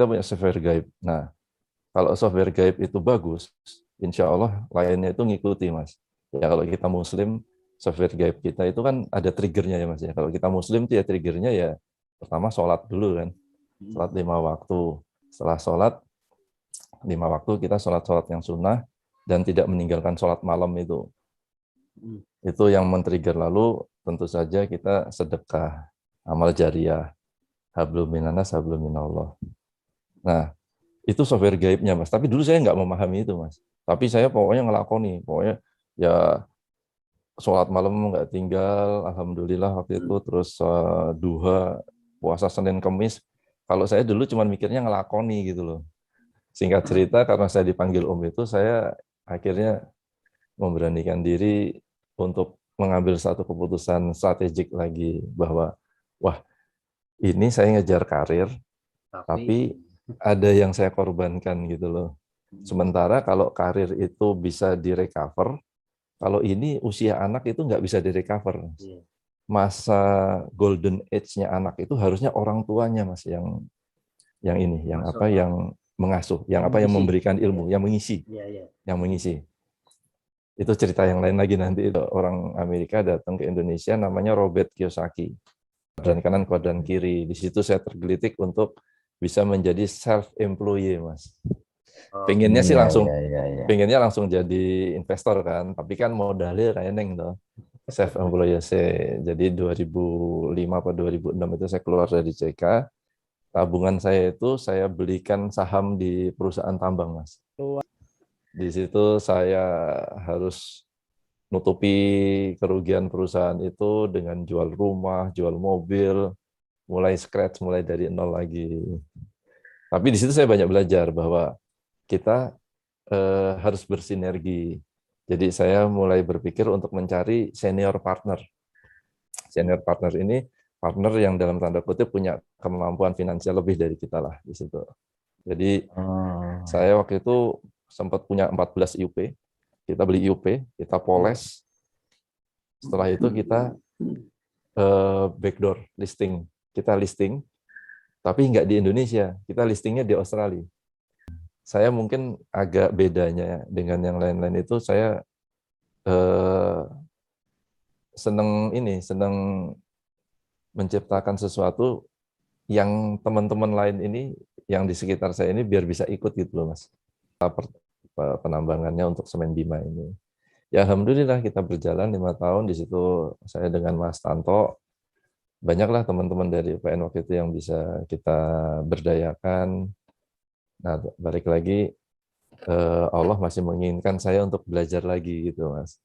kita punya software gaib. Nah, kalau software gaib itu bagus, insya Allah lainnya itu ngikuti, Mas. Ya kalau kita Muslim, software gaib kita itu kan ada triggernya ya, Mas. Ya kalau kita Muslim tuh ya triggernya ya pertama sholat dulu kan, sholat 5 waktu. Setelah sholat 5 waktu kita sholat yang sunnah dan tidak meninggalkan sholat malam itu. Itu yang men-trigger. Lalu tentu saja kita sedekah, amal jariah, hablum minanas, hablum minallah. Nah, itu software gaibnya, Mas. Tapi dulu saya nggak memahami itu, Mas. Tapi saya pokoknya ngelakoni, pokoknya ya sholat malam nggak tinggal, alhamdulillah waktu itu, terus duha, puasa Senin Kemis. Kalau saya dulu cuma mikirnya ngelakoni gitu loh. Singkat cerita, karena saya dipanggil Om itu, saya akhirnya memberanikan diri untuk mengambil satu keputusan strategik lagi bahwa, wah ini saya ngejar karir, tapi ada yang saya korbankan gitu loh. Sementara kalau karir itu bisa direcover, kalau ini usia anak itu nggak bisa direcover. Masa golden age-nya anak itu harusnya orang tuanya, Mas, yang ini, yang apa, yang mengasuh, yang apa, yang memberikan ilmu, yang mengisi, yang mengisi. Itu cerita yang lain lagi nanti. Orang Amerika datang ke Indonesia, namanya Robert Kiyosaki. Kuadran kanan, kuadran kiri. Di situ saya tergelitik untuk bisa menjadi self-employee, Mas. Pengennya sih langsung, pengennya langsung jadi investor kan, tapi kan modalnya kayak neng tuh. Self-employee saya. Jadi 2005 atau 2006 itu saya keluar dari CK. Tabungan saya itu saya belikan saham di perusahaan tambang, Mas. Di situ saya harus nutupi kerugian perusahaan itu dengan jual rumah, jual mobil, mulai scratch, mulai dari nol lagi. Tapi di situ saya banyak belajar bahwa kita harus bersinergi. Jadi saya mulai berpikir untuk mencari senior partner. Senior partner ini partner yang dalam tanda kutip punya kemampuan finansial lebih dari kita lah di situ. Jadi saya waktu itu sempat punya 14 IUP. Kita beli IUP, kita poles. Setelah itu kita backdoor listing. Kita listing, tapi nggak di Indonesia. Kita listingnya di Australia. Saya mungkin agak bedanya dengan yang lain-lain itu, saya senang menciptakan sesuatu yang teman-teman lain ini, yang di sekitar saya ini biar bisa ikut gitu loh, Mas. Penambangannya untuk semen Bima ini. Ya alhamdulillah kita berjalan 5 tahun di situ. Saya dengan Mas Tanto, banyaklah teman-teman dari UPN waktu itu yang bisa kita berdayakan. Nah, balik lagi, Allah masih menginginkan saya untuk belajar lagi gitu, Mas.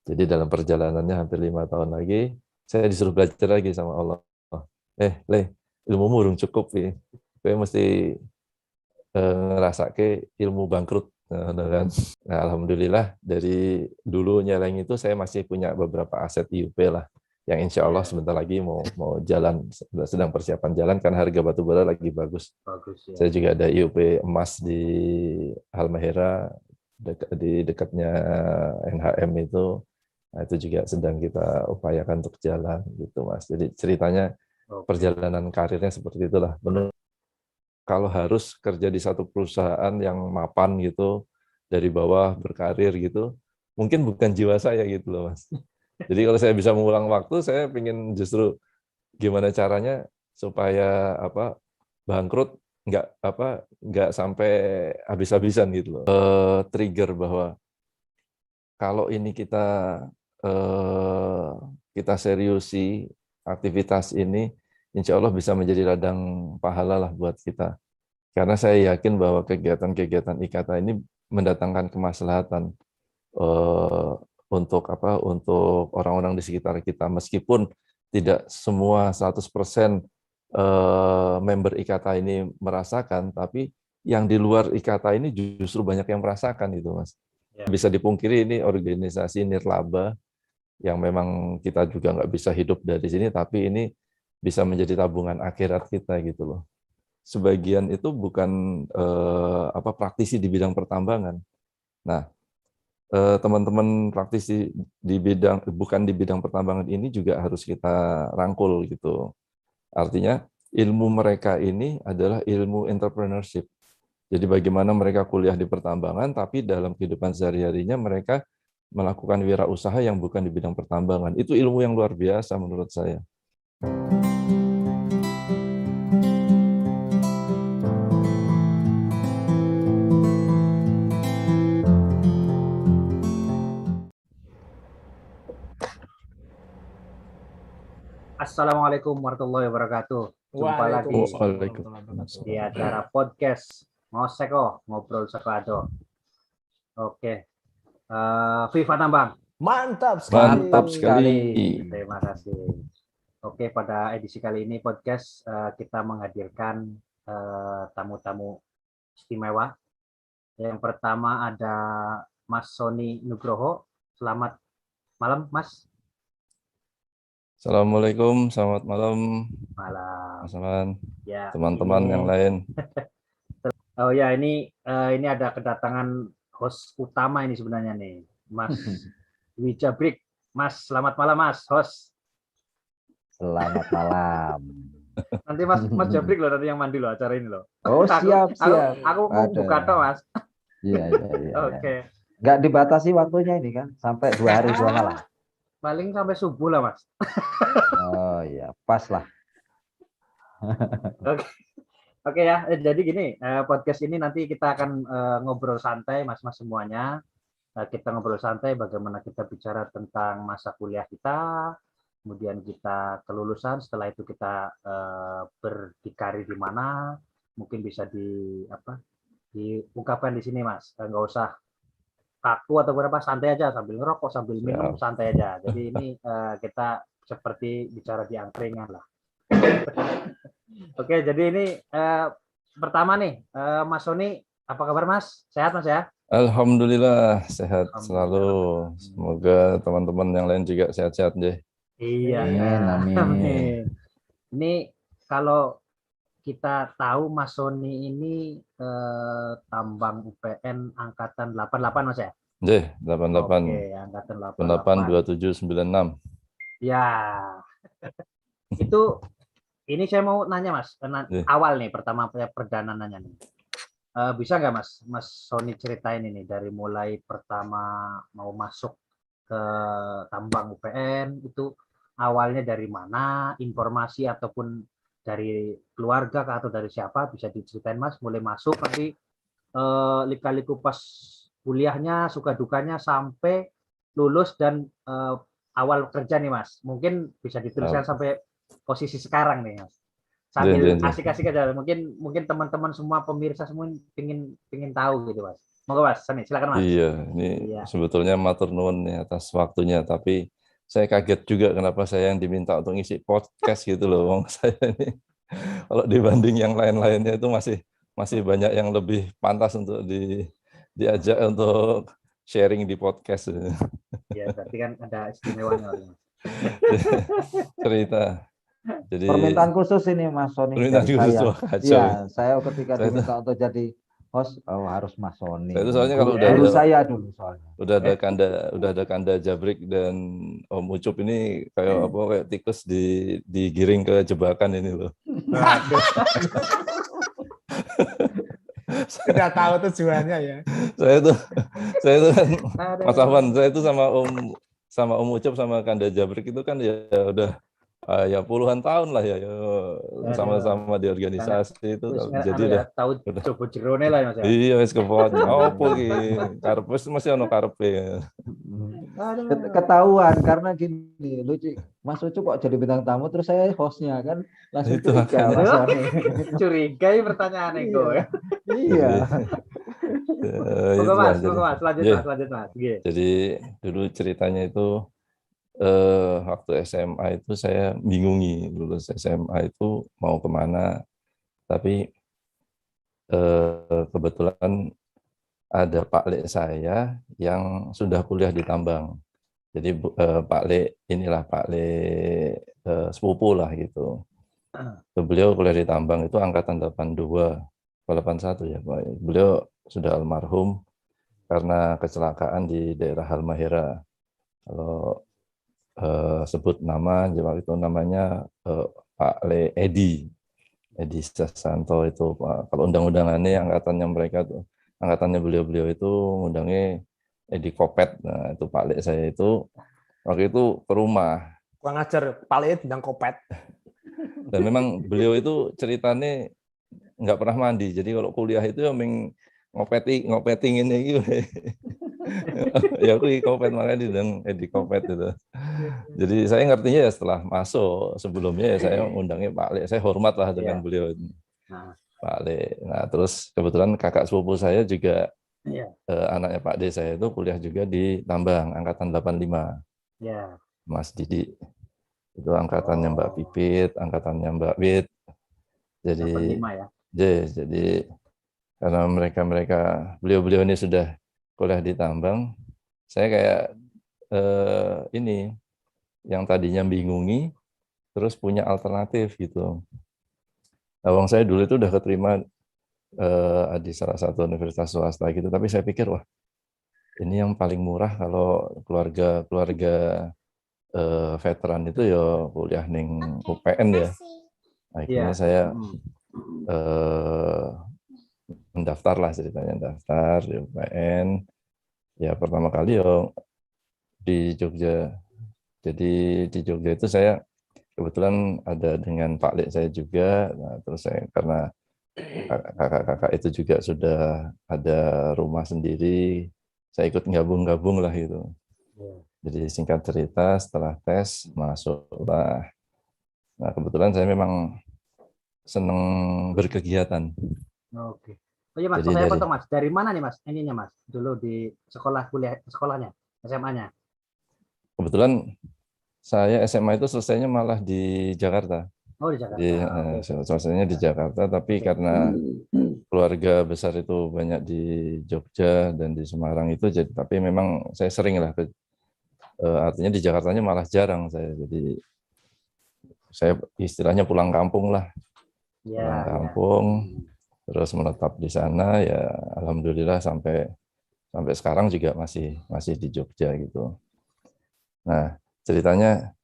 Jadi dalam perjalanannya hampir 5 tahun lagi, saya disuruh belajar lagi sama Allah. Le, ilmumu belum cukup, ya. Saya mesti ngerasa ke ilmu bangkrut. Nah, alhamdulillah dari dulu nyeleng itu saya masih punya beberapa aset IUP lah, yang insya Allah sebentar lagi mau jalan, sedang persiapan jalan karena harga batu bara lagi bagus. Ya. Saya juga ada IUP emas di Halmahera, di dekatnya NHM itu. Nah, itu juga sedang kita upayakan untuk jalan gitu, Mas. Jadi ceritanya perjalanan karirnya seperti itulah. Benar. Kalau harus kerja di satu perusahaan yang mapan gitu, dari bawah berkarir gitu, mungkin bukan jiwa saya gitu loh, Mas. Jadi kalau saya bisa mengulang waktu, saya ingin justru gimana caranya supaya bangkrut nggak sampai habis-habisan gitu loh. Trigger bahwa kalau ini kita seriusi aktivitas ini, insya Allah bisa menjadi ladang pahala lah buat kita. Karena saya yakin bahwa kegiatan-kegiatan IKTA ini mendatangkan kemaslahatan untuk orang-orang di sekitar kita, meskipun tidak semua 100% member IKTA ini merasakan, tapi yang di luar IKTA ini justru banyak yang merasakan itu, Mas. Bisa dipungkiri ini organisasi nirlaba yang memang kita juga nggak bisa hidup dari sini, tapi ini bisa menjadi tabungan akhirat kita gitu loh. Sebagian itu bukan praktisi di bidang pertambangan. Nah, teman-teman praktisi bukan di bidang pertambangan ini juga harus kita rangkul gitu. Artinya ilmu mereka ini adalah ilmu entrepreneurship. Jadi bagaimana mereka kuliah di pertambangan, tapi dalam kehidupan sehari-harinya mereka melakukan wirausaha yang bukan di bidang pertambangan. Itu ilmu yang luar biasa menurut saya. Assalamualaikum warahmatullahi wabarakatuh. Jumpa lagi di acara podcast Ngoseko, Ngobrol Seklado. Oke, Viva Tambang. Mantap sekali. Mantap sekali. Terima kasih. Oke, pada edisi kali ini podcast kita menghadirkan tamu-tamu istimewa. Yang pertama ada Mas Sony Nugroho. Selamat malam, Mas. Assalamualaikum, selamat malam. Malam. Mas Aman, Ya, teman-teman ini- yang lain. Oh ya, ini ada kedatangan host utama ini sebenarnya nih, Mas Dwi Jabrik. Mas, selamat malam Mas, host. Selamat malam. Nanti Mas Jabrik loh nanti yang mandi loh acara ini loh. Oh, siap, siap. Aku mau Ada. buka toh Mas. Iya. Oke. Nggak dibatasi waktunya ini kan, sampai 2 hari 2 malam. Paling sampai subuh lah Mas. Oh iya, pas lah. Oke ya, jadi gini, podcast ini nanti kita akan ngobrol santai Mas-mas semuanya. Kita ngobrol santai bagaimana kita bicara tentang masa kuliah kita, kemudian kita kelulusan, setelah itu kita berdikari di mana, mungkin bisa diungkapkan di sini Mas, nggak usah kaku atau berapa, santai aja sambil ngerokok sambil minum, santai aja. Jadi ini kita seperti bicara di angkringan lah. Oke, jadi ini pertama nih, Mas Sony, apa kabar Mas? Sehat Mas ya? Alhamdulillah, sehat Alhamdulillah. selalu. Semoga teman-teman yang lain juga sehat-sehat deh. Iya, Amin. Ini kalau kita tahu Mas Sony ini tambang UPN angkatan 88 Mas ya? Deh, 88, Oke, angkatan 88 2796. Ya. Itu ini saya mau nanya Mas, awal nih pertama perdana nanya nih. Bisa nggak Mas Sony ceritain ini dari mulai pertama mau masuk ke tambang UPN itu awalnya dari mana, informasi ataupun dari keluarga atau dari siapa, bisa diceritain Mas, mulai masuk nanti lika-liku pas kuliahnya, suka dukanya sampai lulus dan awal kerja nih Mas. Mungkin bisa dituliskan sampai posisi sekarang nih Mas. Sambil asik-asik aja, mungkin teman-teman semua pemirsa semua pingin tahu gitu Mas. Monggo Mas, silakan Mas. Iya, ini sebetulnya matur nuwun nih atas waktunya, tapi saya kaget juga kenapa saya yang diminta untuk ngisi podcast gitu loh. Wong saya ini kalau dibanding yang lain-lainnya itu masih banyak yang lebih pantas untuk diajak untuk sharing di podcast. Ya, berarti kan ada istimewanya. Cerita. Jadi permintaan khusus ini Mas Sony permintaan dari khusus saya. Iya, saya ketika diminta untuk jadi host, harus Mas Sony. Saya itu soalnya kalau udah ada Kanda Jabrik dan Om Ucup ini kayak tikus digiring ke jebakan ini loh. Sudah tahu tujuannya ya. Saya itu kan Mas Afwan, saya itu sama Om Ucup sama Kanda Jabrik itu kan ya udah ya puluhan tahun lah ya sama-sama di organisasi itu. Jadi udah tahu coba jerone lah Mas ya. Iya wis kepot. Opo iki? Karep masih ono karepe. Ketahuan karena gini, lucu. Mas Ucu kok jadi bintang tamu terus saya hostnya kan langsung curiga Mas Sony. Curiga pertanyaan itu ya. Iya. Mas, lanjut Mas. Jadi dulu ceritanya itu waktu SMA itu saya bingungi lulus SMA itu mau kemana, tapi kebetulan ada Pak Lek saya yang sudah kuliah di tambang. Jadi Pak Lek sepupu lah gitu. Beliau kuliah di tambang itu angkatan 82, 81 ya Pak. Beliau sudah almarhum karena kecelakaan di daerah Halmahera. Kalau sebut nama, waktu itu namanya Pak Le Edi. Edi Sasanto itu kalau undang-undangannya angkatannya mereka tuh, angkatannya beliau-beliau itu undangnya Edi Kopet. Nah, itu Pak Lek saya itu waktu itu ke rumah. Kurang ajar, paling bidang kopet. Dan memang beliau itu ceritanya nggak pernah mandi. Jadi kalau kuliah itu yang ngopetingin gitu. Ya aku di kopet makanya di kopet itu. Jadi saya ngertinya ya setelah masuk, sebelumnya ya saya undangnya Pak Lek. Saya hormat lah dengan beliau. Nah, Pak Lek. Nah, terus kebetulan kakak sepupu saya juga iya. Anaknya Pak D saya itu kuliah juga di Tambang angkatan 85. Ya. Mas Didi itu angkatannya Mbak Pipit, angkatannya Mbak Wit. Jadi 85 ya. jadi karena mereka beliau-beliau ini sudah kuliah di Tambang, saya kayak ini yang tadinya bingungi terus punya alternatif gitu. Awang saya dulu itu udah keterima di salah satu universitas swasta gitu, tapi saya pikir wah ini yang paling murah kalau keluarga veteran itu ya kuliah ning UPN ya. Akhirnya saya mendaftar lah ceritanya, daftar di UPN. Ya pertama kali ya di Jogja. Jadi di Jogja itu saya kebetulan ada dengan Pak Lek saya juga. Nah, terus saya karena kakak-kakak itu juga sudah ada rumah sendiri, saya ikut gabung-gabung lah gitu. Jadi singkat cerita setelah tes masuklah. Nah kebetulan saya memang senang berkegiatan. Oke. Oh iya Mas, Jadi saya potong Mas. Dari mana nih Mas? Ininya Mas. Dulu di sekolahnya, SMA-nya. Kebetulan saya SMA itu selesainya malah di Jakarta. Oh di Jakarta. Jadi selesainya di Jakarta, tapi karena keluarga besar itu banyak di Jogja dan di Semarang itu, jadi tapi memang saya sering lah artinya di Jakartanya malah jarang saya. Jadi saya istilahnya pulang kampung lah, pulang kampung, terus menetap di sana ya. Alhamdulillah sampai sekarang juga masih di Jogja gitu. Nah ceritanya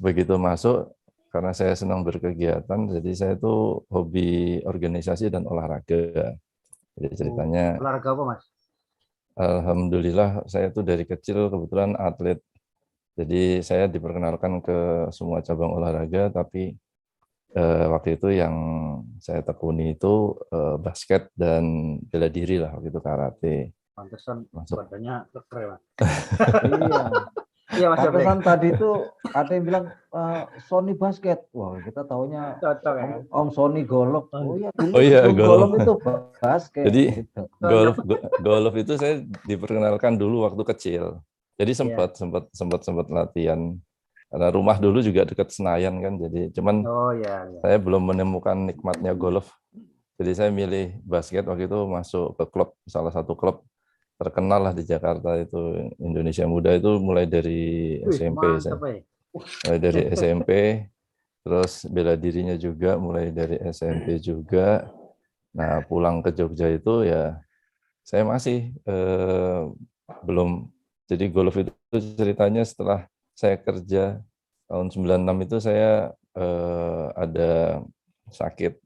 begitu masuk, karena saya senang berkegiatan, jadi saya tuh hobi organisasi dan olahraga. Jadi ceritanya, olahraga apa Mas? alhamdulillah saya tuh dari kecil kebetulan atlet. Jadi saya diperkenalkan ke semua cabang olahraga, tapi waktu itu yang saya tekuni itu basket dan bela diri lah, waktu itu karate. Pantesan Masuk. badannya keren Mas. Iya. Iya Mas. Pantesan tadi itu ada yang bilang Sony basket. Wah, kita taunya Cocok ya. Om Sony golf. Oh iya, dulu Oh iya, golf itu basket. Jadi gitu. golf itu saya diperkenalkan dulu waktu kecil. Jadi sempat latihan. Karena rumah dulu juga dekat Senayan kan, jadi cuman saya belum menemukan nikmatnya golf. Jadi saya milih basket waktu itu, masuk ke klub, salah satu klub terkenal lah di Jakarta itu, Indonesia Muda, itu mulai dari SMP saya. Mulai dari SMP, terus bela dirinya juga mulai dari SMP juga. Nah pulang ke Jogja itu ya saya masih belum. Jadi golf itu ceritanya setelah saya kerja tahun 96 itu saya ada sakit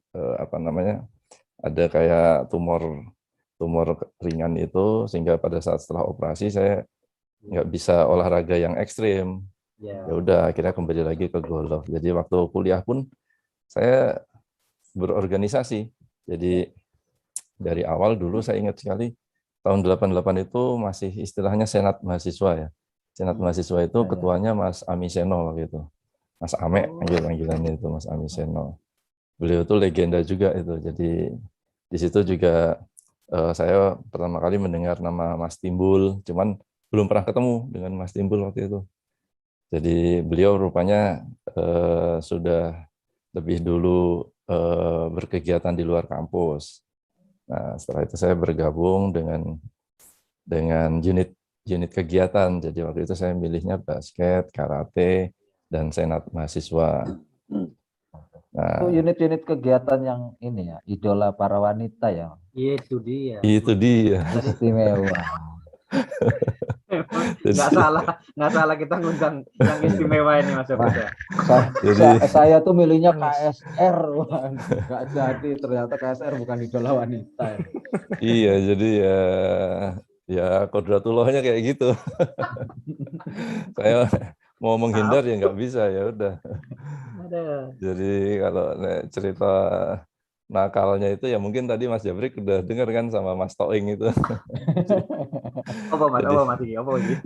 ada kayak tumor ringan itu, sehingga pada saat setelah operasi saya nggak bisa olahraga yang ekstrim. Ya udah akhirnya kembali lagi ke golf. Jadi waktu kuliah pun saya berorganisasi. Jadi dari awal dulu saya ingat sekali tahun 88 itu masih istilahnya Senat Mahasiswa ya. Senat Mahasiswa itu ketuanya Mas Ami Seno gitu. Mas Ame panggilannya itu Mas Ami Seno. Beliau itu legenda juga itu. Jadi di situ juga saya pertama kali mendengar nama Mas Timbul, cuman belum pernah ketemu dengan Mas Timbul waktu itu. Jadi beliau rupanya sudah lebih dulu berkegiatan di luar kampus. Nah, setelah itu saya bergabung dengan unit kegiatan. Jadi waktu itu saya milihnya basket, karate, dan senat mahasiswa. Nah, itu unit-unit kegiatan yang ini ya, idola para wanita ya. Itu dia. Itu dia. Istimewa. nggak salah kita ngundang yang istimewa ini Mas Sofir ya. Saya tuh milihnya KSR, wah, nggak jadi, ternyata KSR bukan idola wanita. Iya, jadi ya kodratullahnya kayak gitu. Saya mau menghindar ya nggak bisa, ya udah. Jadi kalau cerita nakalnya itu ya mungkin tadi Mas Jabrik udah dengar kan sama Mas Toing itu.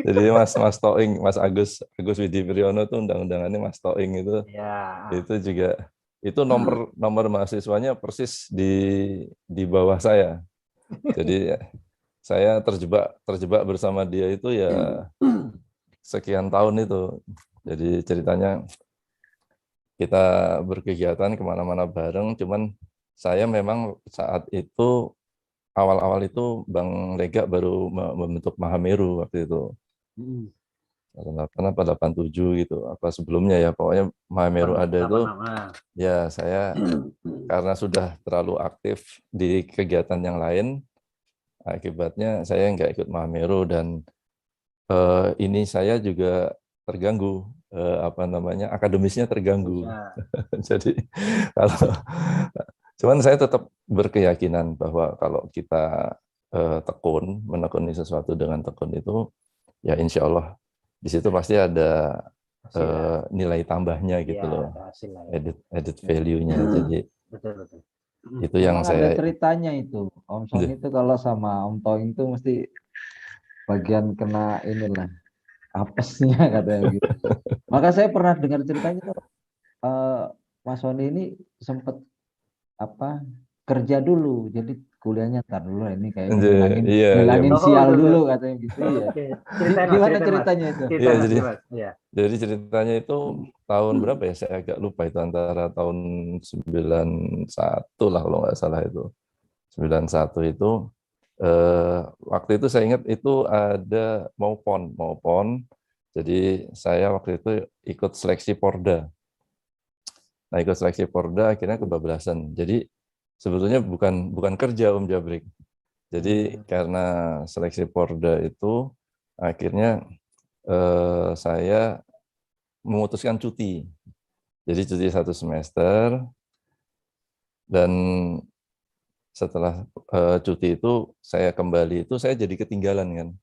Jadi Mas Toing, Mas Agus Widi Priyono itu undang-undangannya Mas Toing itu. Ya. Itu juga itu nomor mahasiswanya persis di bawah saya. Jadi saya terjebak bersama dia itu ya sekian tahun itu. Jadi ceritanya kita berkegiatan kemana-mana bareng, cuman saya memang saat itu awal-awal itu Bang Lega baru membentuk Mahameru waktu itu. 88 apa 87 gitu, apa sebelumnya ya, pokoknya Mahameru ada itu. Ya saya karena sudah terlalu aktif di kegiatan yang lain, akibatnya saya nggak ikut Mahameru dan ini saya juga terganggu, akademisnya terganggu. Jadi cuman saya tetap berkeyakinan bahwa kalau kita menekuni sesuatu dengan tekun itu, ya insya Allah di situ pasti ada nilai tambahnya gitu loh, added value-nya. Jadi itu yang saya. Ada ceritanya itu, Om Sony itu kalau sama Om Toing itu mesti bagian kena inilah apesnya katanya gitu. Maka saya pernah dengar ceritanya tuh, Mas Sony ini sempat kerja dulu, jadi kuliahnya ntar dulu ini kayak ngilangin sial dulu katanya gitu ya. Gimana ceritanya itu? Jadi ceritanya itu tahun berapa ya, saya agak lupa, itu antara tahun 91 lah kalau nggak salah itu. 91 itu waktu itu saya ingat itu ada mau pon. Jadi saya waktu itu ikut seleksi Porda. Nah, ikut seleksi Porda akhirnya kebablasan. Jadi sebetulnya bukan kerja Om Jabrik. Jadi karena seleksi Porda itu akhirnya saya memutuskan cuti. Jadi cuti 1 semester, dan setelah cuti itu saya kembali itu saya jadi ketinggalan kan.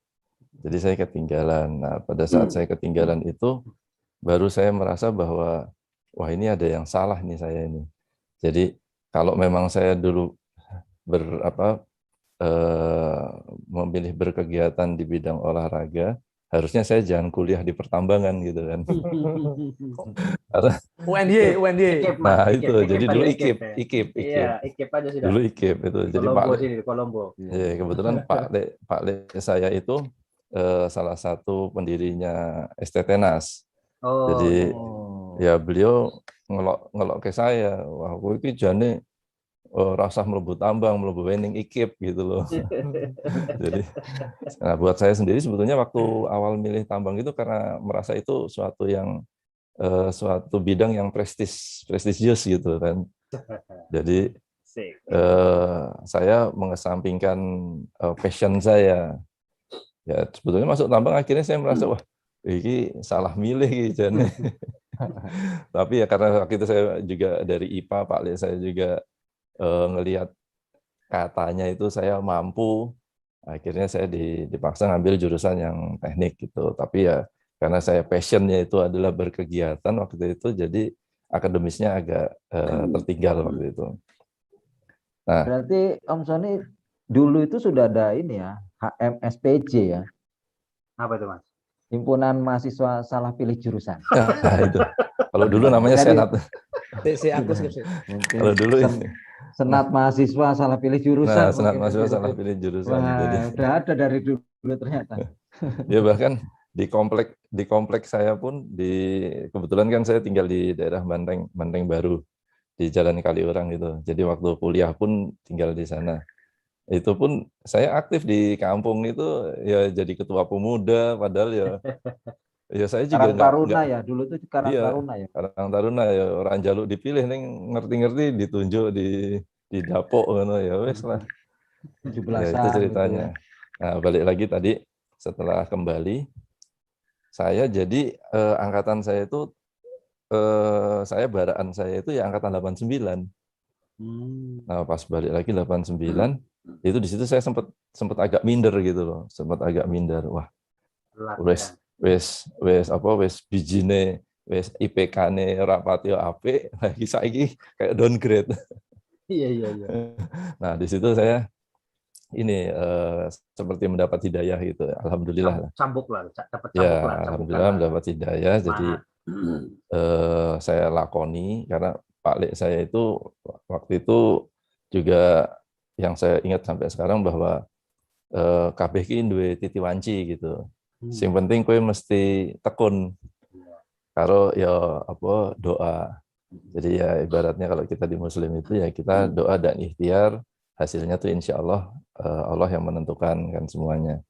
Jadi saya ketinggalan. Nah, pada saat saya ketinggalan itu baru saya merasa bahwa wah ini ada yang salah nih saya ini. Jadi kalau memang saya dulu memilih berkegiatan di bidang olahraga, harusnya saya jangan kuliah di pertambangan gitu kan. UNY. Nah itu, jadi dulu IKIP. Iya, IKIP aja sudah. Dulu IKIP itu. Jadi di Kolombo. Ya, kebetulan Pak Le saya itu salah satu pendirinya STTNAS. Jadi ya beliau ngelok ke saya, wah aku ini jane rasa mlebu tambang, mlebu wening IKIP gitu loh. Jadi nah buat saya sendiri sebetulnya waktu awal milih tambang itu karena merasa itu suatu bidang yang prestisius gitu kan. Jadi saya mengesampingkan passion saya. Ya sebetulnya masuk tambang akhirnya saya merasa wah ini salah milih gitu. Tapi ya karena waktu itu saya juga dari IPA, Pak Le saya juga ngelihat katanya itu saya mampu, akhirnya saya dipaksa ngambil jurusan yang teknik gitu. Tapi ya karena saya passionnya itu adalah berkegiatan waktu itu, jadi akademisnya agak tertinggal waktu itu. Nah, berarti Om Sony dulu itu sudah ada ini ya, HMSPJ ya. Apa itu Mas? Himpunan Mahasiswa Salah Pilih Jurusan. Nah itu. Kalau dulu namanya Senat. Kalau dulu ini. Senat Mahasiswa Salah Pilih Jurusan. Nah, Senat Mahasiswa Salah Pilih Jurusan. Wah, jadi udah ada dari dulu ternyata. Ya bahkan di komplek saya pun kebetulan kan saya tinggal di daerah Menteng Baru di Jalan Kaliurang gitu. Jadi waktu kuliah pun tinggal di sana. Itu pun saya aktif di kampung itu ya jadi ketua pemuda, padahal ya saya juga Karang Taruna ya, dulu tuh Karang Taruna ya. Karang Taruna ya, orang jaluk dipilih nih ngerti-ngerti ditunjuk di dapuk gitu ya wes lah. 17-an ya, itu ceritanya. Gitu. Nah, balik lagi tadi setelah kembali, saya jadi angkatan saya itu saya baraan saya itu ya angkatan 89. Nah, pas balik lagi 89, itu di situ saya sempat agak minder gitu loh, sempat agak minder. Wah, wes wes bijine wes IPK-ne ora pati apik, lagi saiki kayak downgrade. Iya. Nah, di situ saya ini seperti mendapat hidayah gitu. Alhamdulillah lah. Cambuk lah, dapat Ya, cambuk lah, cambukan alhamdulillah lah. mendapat hidayah. Jadi saya lakoni karena Pak Lek saya itu waktu itu juga yang saya ingat sampai sekarang bahwa kabeh ki duwe titi wanci gitu. Sing penting kowe mesti tekun karo ya apa doa. Jadi ya ibaratnya kalau kita di Muslim itu ya kita doa dan ikhtiar, hasilnya tuh insya Allah Allah yang menentukan kan semuanya.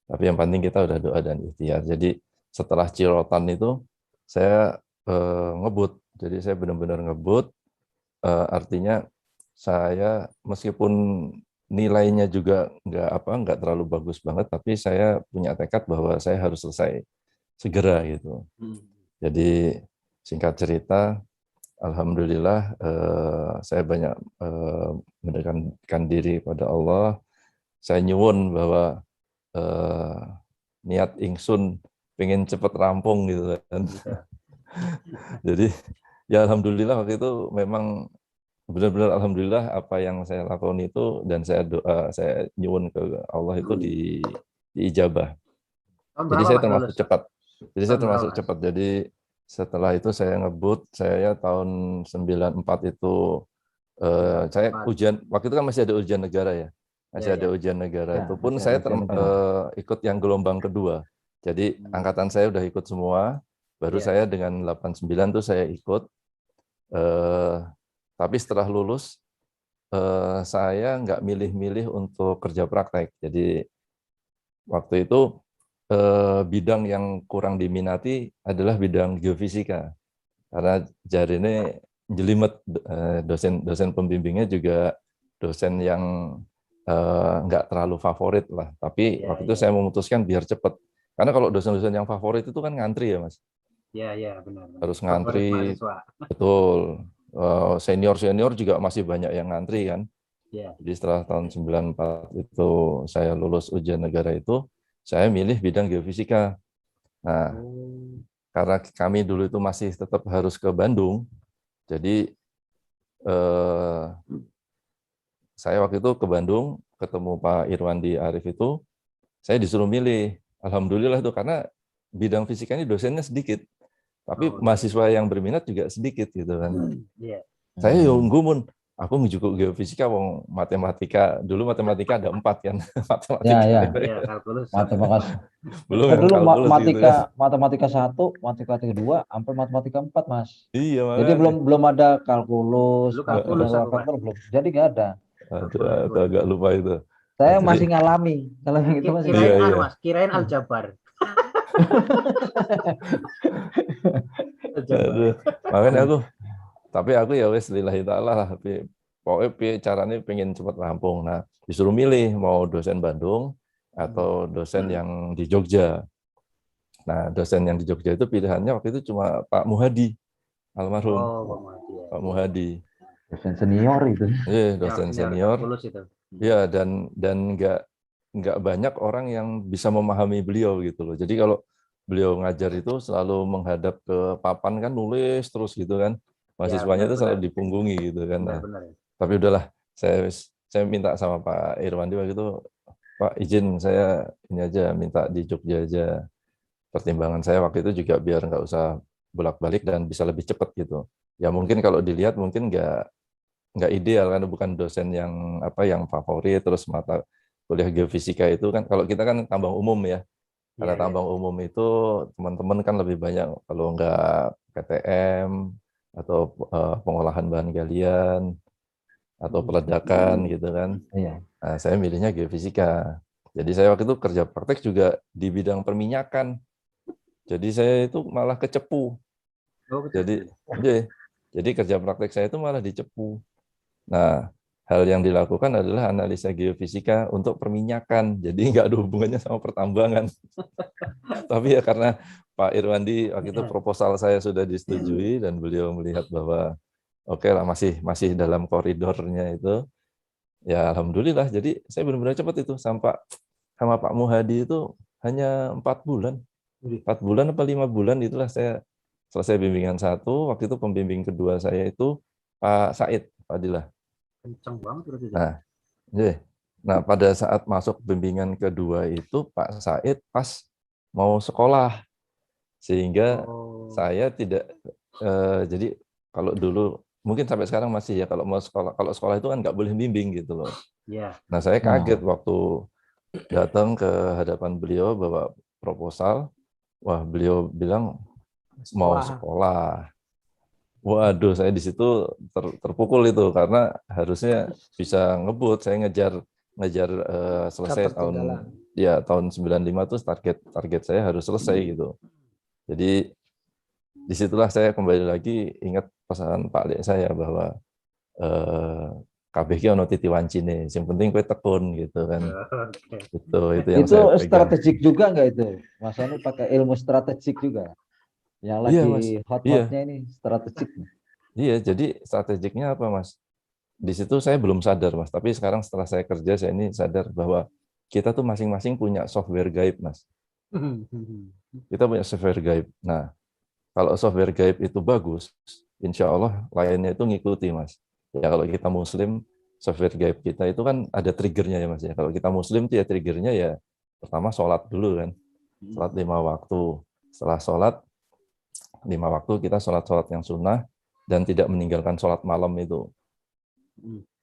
Tapi yang penting kita udah doa dan ikhtiar. Jadi setelah Cirotan itu saya ngebut. Jadi saya benar-benar ngebut. Artinya saya meskipun nilainya juga nggak terlalu bagus banget, tapi saya punya tekad bahwa saya harus selesai segera gitu. Jadi singkat cerita, alhamdulillah saya banyak mendekatkan diri pada Allah. Saya nyuwun bahwa niat ingsun pengen cepet rampung gitu kan. Jadi ya alhamdulillah waktu itu memang benar-benar alhamdulillah apa yang saya lakukan itu dan saya doa, saya nyuwun ke Allah itu diijabah. Jadi saya termasuk cepat. Jadi saya termasuk cepat. Jadi setelah itu saya ngebut, saya tahun 94 itu saya ujian, waktu itu kan masih ada ujian negara ya. Masih ada ujian negara. Itu pun saya ikut yang gelombang kedua. Jadi angkatan saya udah ikut semua, baru saya dengan 89 tuh saya ikut. Tapi setelah lulus, saya nggak milih-milih untuk kerja praktek. Jadi waktu itu bidang yang kurang diminati adalah bidang geofisika. Karena jarine jelimet, dosen pembimbingnya juga dosen yang nggak terlalu favorit lah. Tapi waktu itu saya memutuskan biar cepat. Karena kalau dosen-dosen yang favorit itu kan ngantri ya Mas. Iya benar. Harus ngantri, betul. Senior-senior juga masih banyak yang ngantri kan. Jadi setelah tahun 94 itu saya lulus ujian negara itu, saya milih bidang geofisika. Nah, karena kami dulu itu masih tetap harus ke Bandung, jadi saya waktu itu ke Bandung, ketemu Pak Irwandi Arif itu, saya disuruh milih. Alhamdulillah itu karena bidang fisika ini dosennya sedikit, tapi mahasiswa yang berminat juga sedikit gitu kan. Saya yang gumun, aku ngejukuk geofisika, wong matematika dulu matematika ada 4 kan. Matematika belum dulu kalkulus matematika 1, matematika 2, sampai matematika 4 Mas. Iya, jadi belum ada kalkulus belum. Jadi nggak ada. Agak lupa itu. Saya masih ngalami kalau yang itu masih. Mas, kirain aljabar. Makanya tapi aku ya wes lillahi ta'ala lah, pokoknya caranya pengen cepat rampung. Nah, disuruh milih mau dosen Bandung atau dosen yang di Jogja. Nah, dosen yang di Jogja itu pilihannya waktu itu cuma Pak Muhadi, almarhum. Pak Muhadi. Dosen senior itu. Iya, dosen senior. Iya, dan nggak banyak orang yang bisa memahami beliau gitu loh. Jadi kalau beliau ngajar itu selalu menghadap ke papan kan, nulis terus gitu kan. Mahasiswanya itu selalu dipunggungi gitu kan. Nah, tapi udahlah, saya minta sama Pak Irwandi waktu itu, Pak izin saya ini aja, minta di Jogja aja. Pertimbangan saya waktu itu juga biar nggak usah bolak-balik dan bisa lebih cepat gitu. Ya mungkin kalau dilihat mungkin nggak ideal karena bukan dosen yang favorit, terus mata kuliah geofisika itu kan kalau kita kan tambang umum ya. Karena tambang umum itu teman-teman kan lebih banyak kalau nggak PTM atau pengolahan bahan galian atau peledakan gitu kan. Nah, saya milihnya geofisika. Jadi saya waktu itu kerja praktek juga di bidang perminyakan. Jadi saya itu malah ke Cepu. Jadi kerja praktek saya itu malah di Cepu. Nah, hal yang dilakukan adalah analisa geofisika untuk perminyakan. Jadi nggak ada hubungannya sama pertambangan. Tapi ya karena Pak Irwandi waktu itu proposal saya sudah disetujui dan beliau melihat bahwa oke lah masih dalam koridornya itu. Ya alhamdulillah. Jadi saya benar-benar cepat itu sama Pak Muhadi itu hanya 4 bulan. 4 bulan apa 5 bulan itulah saya selesai bimbingan 1. Waktu itu pembimbing kedua saya itu Pak Said Fadilah. Kenceng banget berarti. Nah, pada saat masuk bimbingan kedua itu Pak Said pas mau sekolah, sehingga saya tidak jadi kalau dulu mungkin sampai sekarang masih ya kalau sekolah itu kan nggak boleh bimbing gitu loh. Iya. Nah saya kaget waktu datang ke hadapan beliau bawa proposal, wah beliau bilang mau sekolah. Waduh, saya di situ terpukul itu karena harusnya bisa ngebut. Saya ngejar selesai tahun 95 tuh target saya harus selesai gitu. Jadi disitulah saya kembali lagi ingat pesan Pak Lek saya bahwa KBG ono titi wancine, yang penting kue tekun gitu kan. Itu yang itu saya pegang. strategik juga nggak itu? Mas Sony pakai ilmu strategik juga? Yang lagi hot-hotnya ini strategik. Iya, jadi strategiknya apa, Mas? Di situ saya belum sadar, Mas. Tapi sekarang setelah saya kerja, saya ini sadar bahwa kita tuh masing-masing punya software gaib, Mas. Kita punya software gaib. Nah, kalau software gaib itu bagus, insya Allah lainnya itu ngikuti, Mas. Ya kalau kita Muslim, software gaib kita itu kan ada triggernya ya, Mas. Ya. Kalau kita Muslim, tuh ya triggernya ya pertama sholat dulu kan. Sholat 5 waktu. Setelah sholat 5 waktu kita sholat yang sunnah dan tidak meninggalkan sholat malam itu.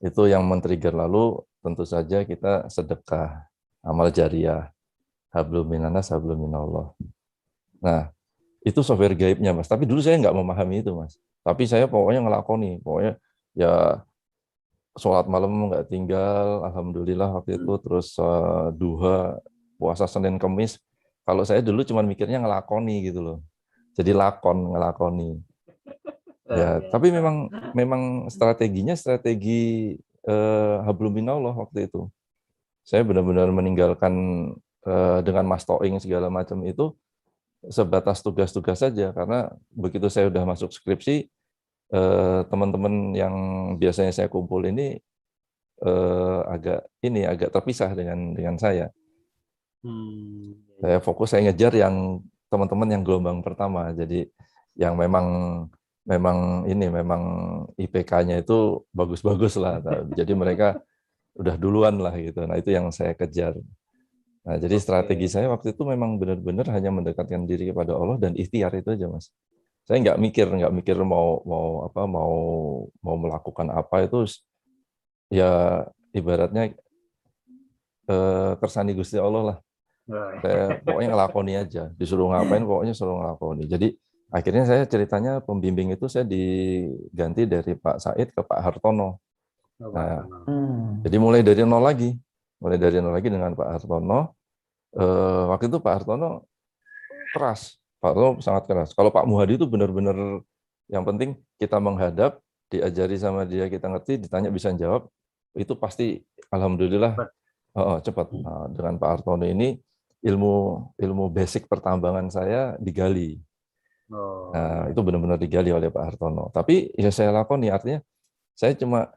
Itu yang men-trigger. Lalu tentu saja kita sedekah, amal jariah, hablum minanas, hablum minallah. Nah, itu software gaibnya, Mas. Tapi dulu saya nggak memahami itu, Mas. Tapi saya pokoknya ngelakoni. Pokoknya ya sholat malam nggak tinggal, alhamdulillah waktu itu. Terus duha, puasa Senin Kemis. Kalau saya dulu cuma mikirnya ngelakoni gitu loh. Jadi ngelakoni. Ya, tapi memang strateginya strategi hablum minallah waktu itu. Saya benar-benar meninggalkan dengan Mas Toing segala macam itu sebatas tugas-tugas saja, karena begitu saya udah masuk skripsi, teman-teman yang biasanya saya kumpul ini agak terpisah dengan saya. Saya fokus, saya ngejar yang teman-teman yang gelombang pertama, jadi yang memang IPK-nya itu bagus-bagus lah, jadi mereka udah duluan lah gitu. Nah itu yang saya kejar. Nah, jadi strategi saya waktu itu memang benar-benar hanya mendekatkan diri kepada Allah dan ikhtiar itu aja, Mas. Saya nggak mikir mau melakukan apa itu, ya ibaratnya kersani Gusti Allah lah. Saya pokoknya ngelakoni aja, disuruh ngapain pokoknya suruh ngelakoni. Jadi akhirnya saya ceritanya pembimbing itu saya diganti dari Pak Said ke Pak Hartono. Nah, jadi mulai dari nol lagi dengan Pak Hartono. Waktu itu Pak Hartono keras, Pak Hartono sangat keras. Kalau Pak Muhadi itu benar-benar yang penting kita menghadap, diajari sama dia, kita ngerti, ditanya bisa jawab, itu pasti alhamdulillah cepat. Nah, dengan Pak Hartono ini ilmu basic pertambangan saya digali. Nah, itu benar-benar digali oleh Pak Hartono. Tapi ya saya lakoni, artinya saya cuma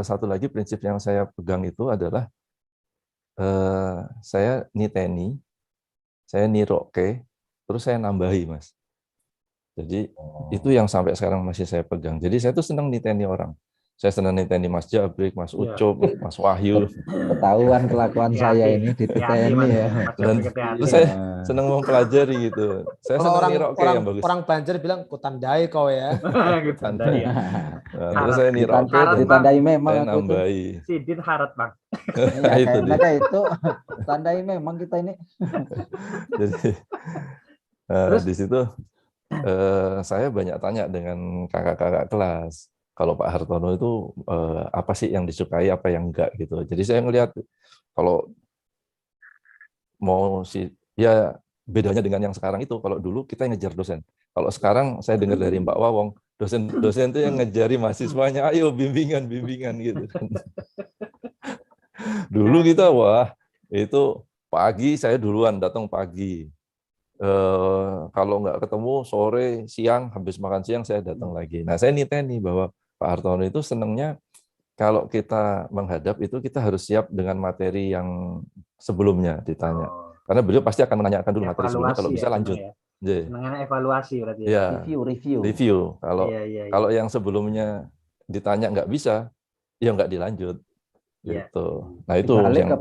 satu lagi prinsip yang saya pegang itu adalah saya niteni, saya niroke, terus saya nambahi, Mas. Jadi itu yang sampai sekarang masih saya pegang. Jadi saya tuh senang niteni orang. Saya senang niteni Mas Jabrik, Mas Ucup, Mas Wahyu. Ketahuan kelakuan saya ini dititeni ya. Dan terus saya senang mempelajari gitu. Saya senang niroke yang bagus. Orang Banjar bilang kutandai kau ya. Kutandai ya. Nah, terus saya niroke, ditandai memang saya nambahi. Sidin harat, Bang. Ya, itu tandai memang kita ini. Jadi di situ saya banyak tanya dengan kakak-kakak kelas. Kalau Pak Hartono itu apa sih yang disukai, apa yang enggak gitu. Jadi saya ngelihat kalau mau ya bedanya dengan yang sekarang itu, kalau dulu kita ngejar dosen. Kalau sekarang saya dengar dari Mbak Wawong, dosen-dosen itu yang ngejari mahasiswanya, ayo bimbingan gitu kan. Dulu kita wah itu pagi saya duluan datang pagi. Kalau nggak ketemu sore siang habis makan siang saya datang lagi. Nah saya niteni bahwa Pak Hartono itu senangnya kalau kita menghadap itu kita harus siap dengan materi yang sebelumnya ditanya. Karena beliau pasti akan menanyakan dulu materi sebelumnya, kalau bisa lanjut. Senangnya evaluasi berarti ya. Review. Kalau yang sebelumnya ditanya nggak bisa, ya nggak dilanjut. Gitu. Nah itu balik yang ke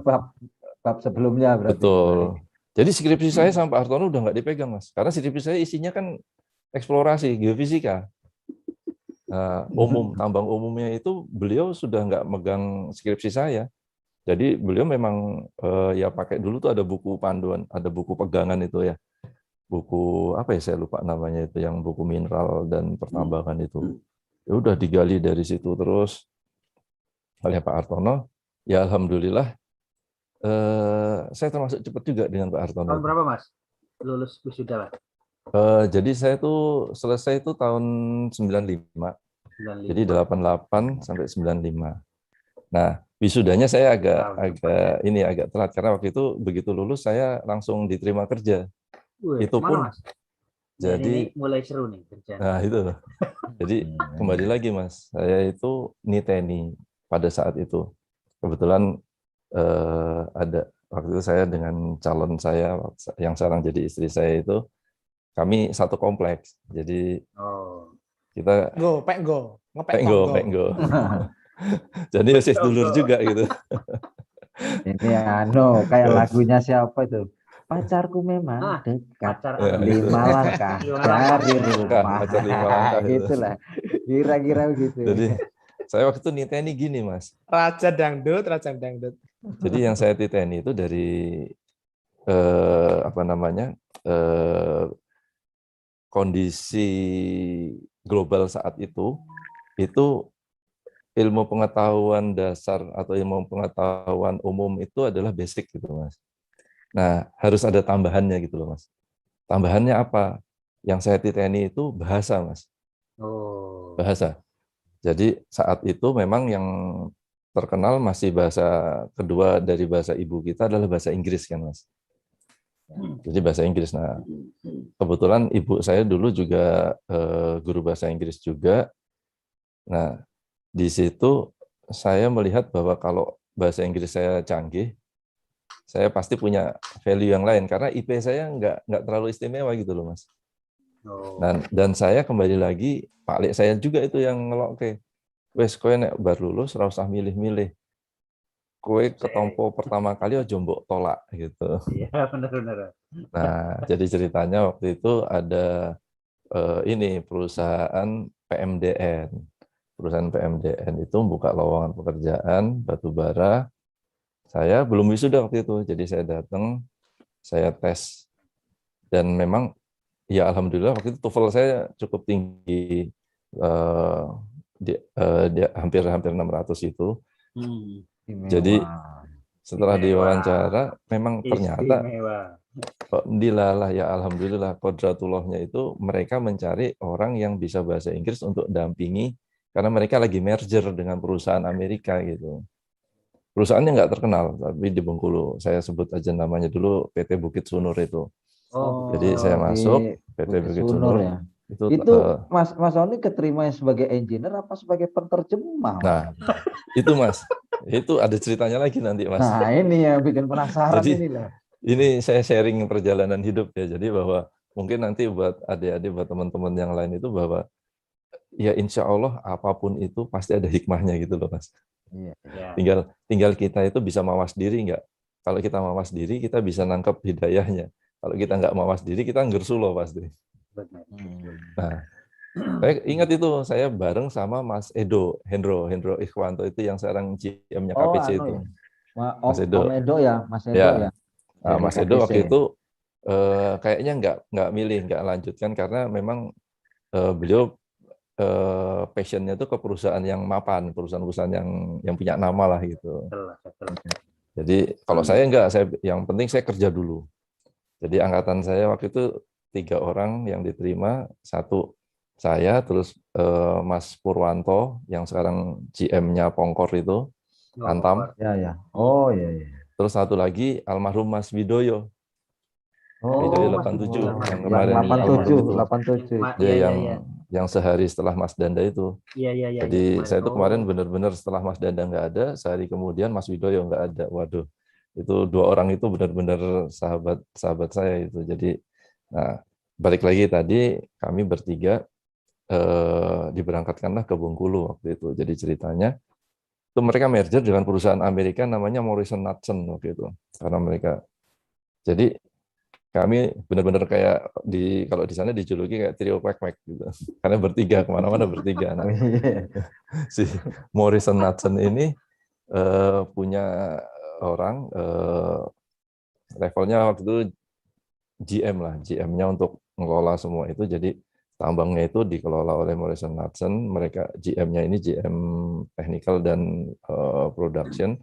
bab sebelumnya berarti. Betul. Jadi skripsi saya sama Pak Hartono udah nggak dipegang, Mas. Karena skripsi saya isinya kan eksplorasi geofisika. Tambang umumnya itu beliau sudah nggak megang skripsi saya. Jadi beliau memang ya pakai dulu tuh ada buku panduan, ada buku pegangan itu ya. Buku apa ya saya lupa namanya itu, yang buku mineral dan pertambangan itu. Ya udah digali dari situ terus oleh Pak Hartono. Ya alhamdulillah saya termasuk cepat juga dengan Pak Hartono. Tahun berapa Mas lulus wisuda, Mas? Jadi saya tuh selesai itu tahun 95. Jadi 88 sampai 95. Nah, wisudanya saya agak telat karena waktu itu begitu lulus saya langsung diterima kerja. Itu pun Mas? Jadi ini mulai seru nih kerja. Nah, itu. Jadi kembali lagi Mas, saya itu niteni pada saat itu. Kebetulan ada waktu itu saya dengan calon saya yang sekarang jadi istri saya itu, kami satu kompleks. Jadi kita penggo. Jadi masih dulur juga gitu. Ini kayak lagunya siapa itu? Pacarku memang dekat 5 langkah dari rumah. Pacar 5 langkah Itulah. Kira-kira begitu. Jadi saya waktu itu niteni gini Mas. Raja dangdut. Jadi yang saya titeni itu dari kondisi global saat itu ilmu pengetahuan dasar atau ilmu pengetahuan umum itu adalah basic gitu Mas. Nah harus ada tambahannya gitu loh Mas. Tambahannya apa? Yang saya titeni itu bahasa Mas. Bahasa. Jadi saat itu memang yang terkenal masih bahasa kedua dari bahasa ibu kita adalah bahasa Inggris kan Mas. Jadi bahasa Inggris. Nah, kebetulan ibu saya dulu juga guru bahasa Inggris juga. Nah, di situ saya melihat bahwa kalau bahasa Inggris saya canggih, saya pasti punya value yang lain karena IP saya nggak terlalu istimewa gitu loh Mas. Dan saya kembali lagi Pak Lek saya juga itu yang ngelokke. Wes kowe nek bar lulus ora usah milih-milih. Kowe ketompo pertama kali aja mbok tolak gitu. Iya, benar. Nah, jadi ceritanya waktu itu ada perusahaan PMDN. Perusahaan PMDN itu buka lowongan pekerjaan batu bara. Saya belum wisuda waktu itu, jadi saya datang, saya tes. Dan memang ya alhamdulillah waktu itu TOEFL saya cukup tinggi, hampir 600 itu. Jadi setelah diwawancara memang ternyata dilalah ya alhamdulillah qodratullahnya itu mereka mencari orang yang bisa bahasa Inggris untuk dampingi karena mereka lagi merger dengan perusahaan Amerika gitu. Perusahaannya nggak terkenal tapi di Bengkulu. Saya sebut aja namanya dulu PT Bukit Sunur itu. Jadi saya masuk PT Bukit Sunur ya. Itu Mas Oni keterima sebagai engineer apa sebagai penerjemah? Nah, itu Mas. Itu ada ceritanya lagi nanti Mas. Nah, ini yang bikin penasaran. Jadi, ini lah. Ini saya sharing perjalanan hidup ya. Jadi bahwa mungkin nanti buat adik-adik, buat teman-teman yang lain itu bahwa ya insya Allah apapun itu pasti ada hikmahnya gitu loh Mas. Tinggal kita itu bisa mawas diri nggak? Kalau kita mawas diri kita bisa nangkep hidayahnya. Kalau kita nggak mawas diri kita ngersuloh pasti. Nah, saya ingat itu saya bareng sama Mas Hendro Ikhwanto itu yang sekarang GM-nya KPC itu. Ya. Mas Edo ya. Nah, Mas Edo waktu itu kayaknya nggak milih, nggak lanjutkan karena memang beliau passionnya itu ke perusahaan yang mapan, perusahaan-perusahaan yang punya nama lah gitu. Jadi kalau saya enggak, yang penting saya kerja dulu. Jadi angkatan saya waktu itu 3 orang yang diterima, 1 saya, terus Mas Purwanto yang sekarang GM-nya Pongkor itu, Oh, Antam. Ya, ya. Oh, iya, iya. Terus satu lagi almarhum Mas Widoyo. Oh, Widoyo Mas 87 Widoyo. yang yang kemarin almarhum 87, itu. 87. Dia Iya, yang iya. yang sehari setelah Mas Danda itu. Iya, iya, iya, Jadi kemarin. saya itu kemarin Oh, benar-benar setelah Mas Danda nggak ada, sehari kemudian Mas Widoyo nggak ada. Waduh, itu dua orang itu benar-benar sahabat saya itu. Jadi, nah balik lagi tadi kami bertiga diberangkatkanlah ke Bengkulu waktu itu. Jadi ceritanya itu mereka merger dengan perusahaan Amerika namanya Morrison Knudsen waktu itu. Karena mereka, jadi kami benar-benar kayak kalau di sana dijuluki kayak trio kwek-kwek gitu. Karena bertiga kemana-mana bertiga. Nah, Oh, iya. si Morrison Knudsen ini punya orang levelnya waktu itu GM lah, GM-nya untuk mengelola semua itu. Jadi tambangnya itu dikelola oleh Morrison Knudsen. Mereka GM-nya ini GM technical dan production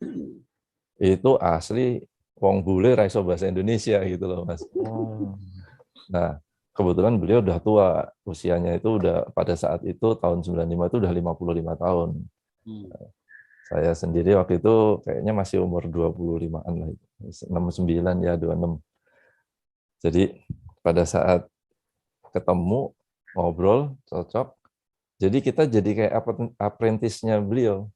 itu asli wong bule ra iso bahasa Indonesia gitu loh Mas. Oh. Nah, kebetulan beliau udah tua, usianya itu udah pada saat itu tahun 95 itu udah 55 tahun. Saya sendiri waktu itu kayaknya masih umur 25-an lah itu. 69 ya, 26. Jadi pada saat ketemu, ngobrol, cocok. Jadi kita jadi kayak apprentice-nya beliau.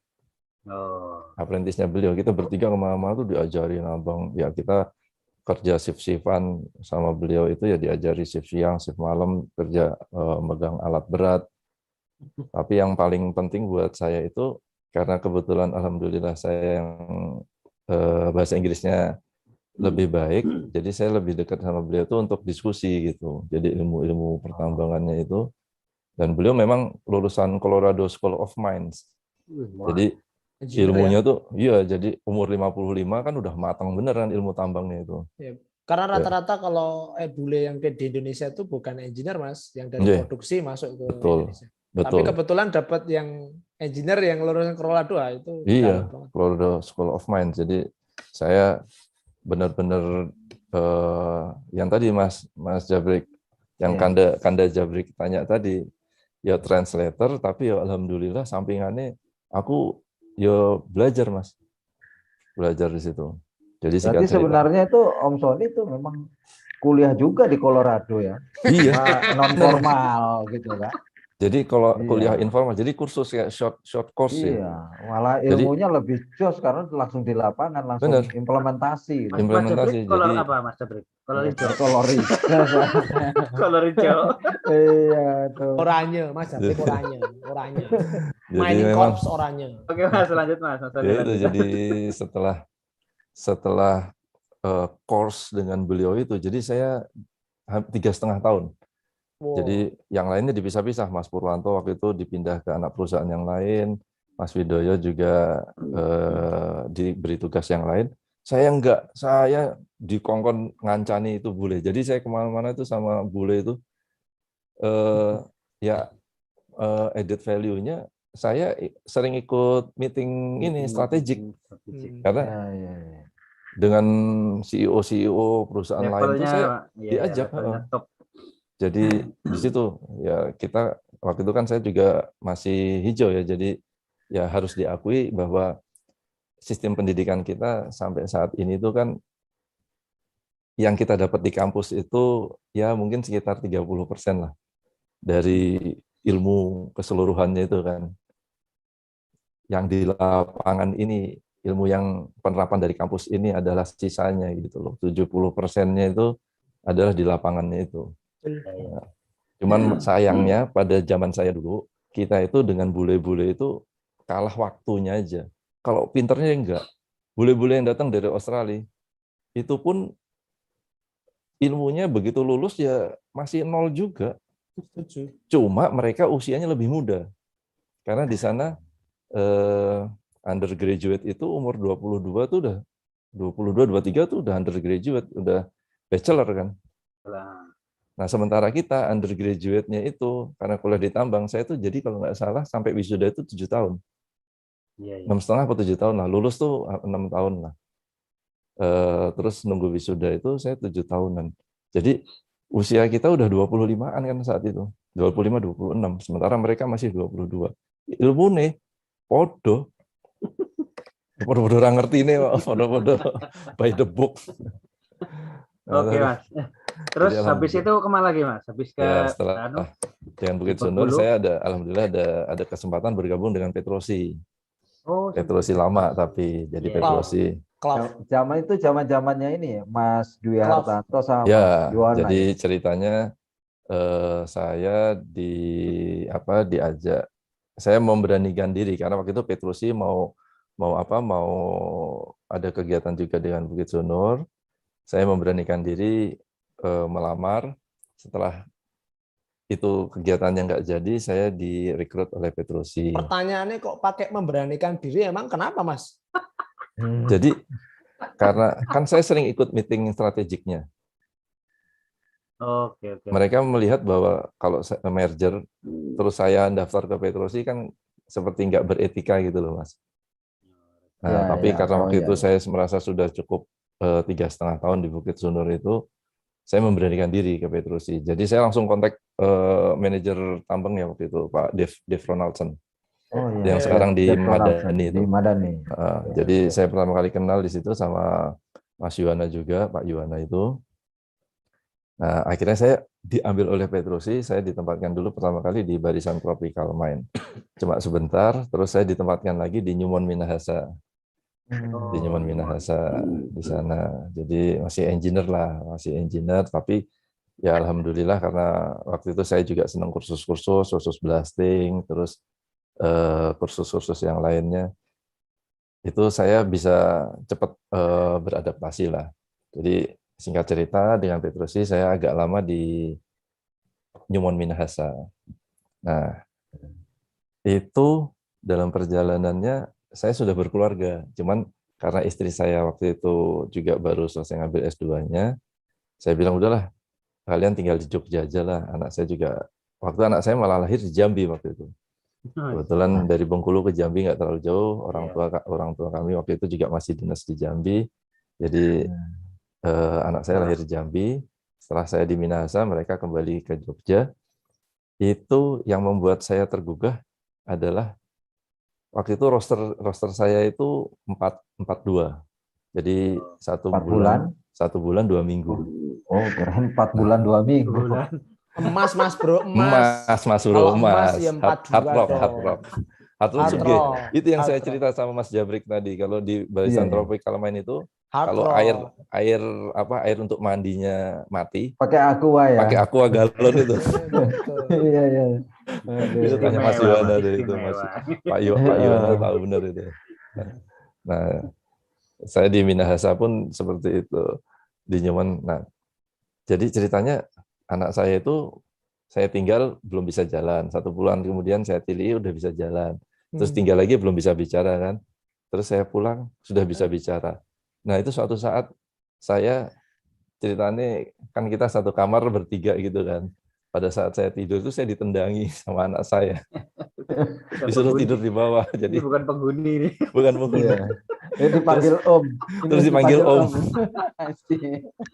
oh. Apprentice-nya beliau. Kita bertiga kemana-mana tuh diajarin abang. Ya kita kerja shift-shiftan sama beliau itu ya diajari shift siang, shift malam, kerja megang alat berat. Tapi yang paling penting buat saya itu karena kebetulan alhamdulillah saya yang bahasa Inggrisnya lebih baik, jadi saya lebih dekat sama beliau itu untuk diskusi gitu. Jadi ilmu-ilmu pertambangannya itu, dan beliau memang lulusan Colorado School of Mines. Wah, Jadi Engineer ilmunya ya. tuh, iya jadi umur 55 kan udah matang beneran ilmu tambangnya itu. Ya. Karena Ya, rata-rata kalau bule yang di Indonesia itu bukan engineer Mas, yang dari iya, produksi masuk ke betul, Indonesia. Tapi betul. kebetulan dapat yang engineer yang lulusan Colorado itu Iya, dalam banget. Colorado School of Mines. Jadi saya benar-benar yang tadi Mas Jabrik, yang Iya. Kanda Jabrik tanya tadi, ya translator, tapi ya alhamdulillah sampingannya aku ya belajar Mas, belajar di situ. Jadi Berarti singkat cerita, sebenarnya itu Om Sony itu memang kuliah juga di Colorado ya. iya, Non benar Mas. formal gitu kan. Jadi kalau kuliah Iya. informal, jadi kursus kayak short course ya. Iya, malah Jadi ilmunya lebih jos karena langsung di lapangan langsung benar implementasi gitu. Mas Jabrik implementasi. kolor Jadi apa Mas Jabrik? Kolor Iya, hijau. kolor hijau soalnya. Kolor hijau. Iya tuh. Oranye, Mas Jabrik oranye, oranye. jadi Mining memang Corps oranye. Oke Mas, lanjut Mas. Mas Tony, ya itu lanjut. jadi setelah course dengan beliau itu, jadi saya 3,5 tahun. Wow. Jadi yang lainnya dipisah-pisah. Mas Purwanto waktu itu dipindah ke anak perusahaan yang lain. Mas Widoyo juga diberi tugas yang lain. Saya enggak, saya dikongkon ngancani itu bule. Jadi saya kemana-mana itu sama bule itu, ya added value-nya, saya sering ikut meeting ini strategik. Karena Ya, ya, ya. dengan CEO perusahaan lain itu Levelnya, saya ya, diajak. levelnya top. Jadi di situ ya kita waktu itu kan saya juga masih hijau ya, jadi ya harus diakui bahwa sistem pendidikan kita sampai saat ini itu kan yang kita dapat di kampus itu ya mungkin sekitar 30% lah dari ilmu keseluruhannya itu kan. Yang di lapangan ini, ilmu yang penerapan dari kampus ini adalah sisanya gitu loh. 70%-nya itu adalah di lapangannya itu. Nah, cuman sayangnya pada zaman saya dulu, kita itu dengan bule-bule itu kalah waktunya aja. Kalau pinternya enggak. Bule-bule yang datang dari Australia, itu pun ilmunya begitu lulus ya masih nol juga. Setuju. Cuma mereka usianya lebih muda. Karena di sana undergraduate itu umur 22 tuh udah 22 23 tuh udah undergraduate, udah bachelor kan. Nah, sementara kita undergraduate-nya itu karena kuliah di tambang, saya tuh jadi kalau nggak salah sampai wisuda itu 7 tahun. 6,5 atau 7 tahun lah, lulus tuh 6 tahun lah. Terus nunggu wisuda itu saya 7 tahunan. Jadi usia kita udah 25-an kan saat itu. 25, 26. Sementara mereka masih 22. Ilmu nih, podo. Podo-podo orang ngerti nih, podo-podo by the book. Oke, Mas. Terus Jadi, habis itu kemana lagi, Mas? Habis ke ya, setelah dengan Bukit Sunur, Bengkulu. saya alhamdulillah ada kesempatan bergabung dengan Petrosi. Oh, Petrosi lama tapi jadi Iya. Petrosi. Klub. Zaman itu zamannya ini ya, Mas Dwi Klub. Hartanto sama Mas Ya, Yuwana jadi ya. ceritanya saya diajak, saya memberanikan diri karena waktu itu Petrosi mau ada kegiatan juga dengan Bukit Sunur. Saya memberanikan diri melamar. Setelah itu kegiatannya nggak jadi, saya direkrut oleh Petrosi. Pertanyaannya kok pakai memberanikan diri, emang kenapa, Mas? Jadi karena kan saya sering ikut meeting strategiknya. Oke. Mereka melihat bahwa kalau merger terus saya daftar ke Petrosi kan seperti nggak beretika gitu loh, Mas. Nah, tapi karena waktu itu saya merasa sudah cukup 3,5 tahun di Bukit Sunur itu, saya memberanikan diri ke Petrosi. Jadi saya langsung kontak manajer tambangnya waktu itu, Pak Dave Ronaldson. Oh, iya. Yang sekarang di Madani itu. Di Madani. Jadi saya pertama kali kenal di situ sama Mas Yuwana juga, Pak Yuwana itu. Nah, akhirnya saya diambil oleh Petrosi, saya ditempatkan dulu pertama kali di Barisan Tropical Mine. Cuma sebentar, terus saya ditempatkan lagi di Newmont Minahasa. Di Newmont Minahasa di sana. Jadi masih engineer, tapi ya alhamdulillah karena waktu itu saya juga senang kursus blasting, terus kursus-kursus yang lainnya. Itu saya bisa cepat beradaptasi lah. Jadi singkat cerita, dengan Petrosi saya agak lama di Newmont Minahasa. Nah, itu dalam perjalanannya saya sudah berkeluarga. Cuman karena istri saya waktu itu juga baru selesai ngambil S2-nya, saya bilang udahlah, kalian tinggal di Jogja aja lah. Anak saya malah lahir di Jambi waktu itu. Kebetulan dari Bengkulu ke Jambi nggak terlalu jauh. Orang tua kami waktu itu juga masih dinas di Jambi. Jadi anak saya lahir di Jambi. Setelah saya di Minahasa, mereka kembali ke Jogja. Itu yang membuat saya tergugah adalah waktu itu roster saya itu 4-2. Jadi 1 bulan 2 minggu. Oh, keren, 4 bulan 2 minggu. Emas, Mas Bro, Mas Bro, Kalau emas emas. ya 42 Hard rock. Itu yang saya cerita sama Mas Jabrik tadi. Kalau di Barisan Tropical Mine itu, kalau air untuk mandinya mati, pakai aqua ya. Pakai aqua galon itu. Iya. Itu tanya Mas Yuwana itu, Pak Yuwana tahu benar itu. Nah, saya di Minahasa pun seperti itu di Newmont. Nah, jadi ceritanya anak saya itu saya tinggal belum bisa jalan. 1 bulan kemudian saya TLI udah bisa jalan. Terus tinggal lagi belum bisa bicara kan. Terus saya pulang sudah bisa bicara. Nah, itu suatu saat saya ceritanya kan kita satu kamar bertiga gitu kan. Pada saat saya tidur itu saya ditendangi sama anak saya. Disuruh tidur di bawah. Jadi ini bukan penghuni nih. Bukan penghuni. Ini dipanggil Om. Terus dipanggil Om.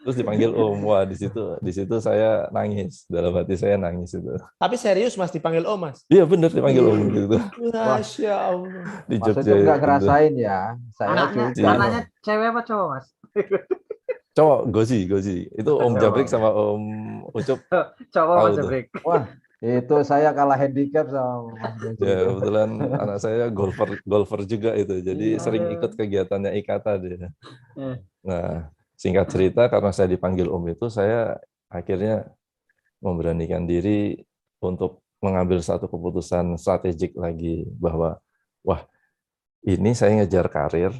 Terus dipanggil Om. Wah, di situ saya nangis. Dalam hati saya nangis itu. Tapi serius Mas dipanggil Om, Mas? Iya, benar dipanggil Om gitu. Masya Allah. Di Jogja. Maksudnya nggak ngerasain ya. Anaknya cewek apa cowok, Mas? Cowok, Gozi. Itu Om Jabrik sama Om Ucup. Cowok Mas Jabrik. Wah, itu saya kalah handicap sama Mas Gozi. Ya, kebetulan anak saya golfer juga itu. Jadi sering ikut kegiatannya Ikata dia. Nah, singkat cerita karena saya dipanggil Om itu, saya akhirnya memberanikan diri untuk mengambil satu keputusan strategik lagi bahwa wah, ini saya ngejar karir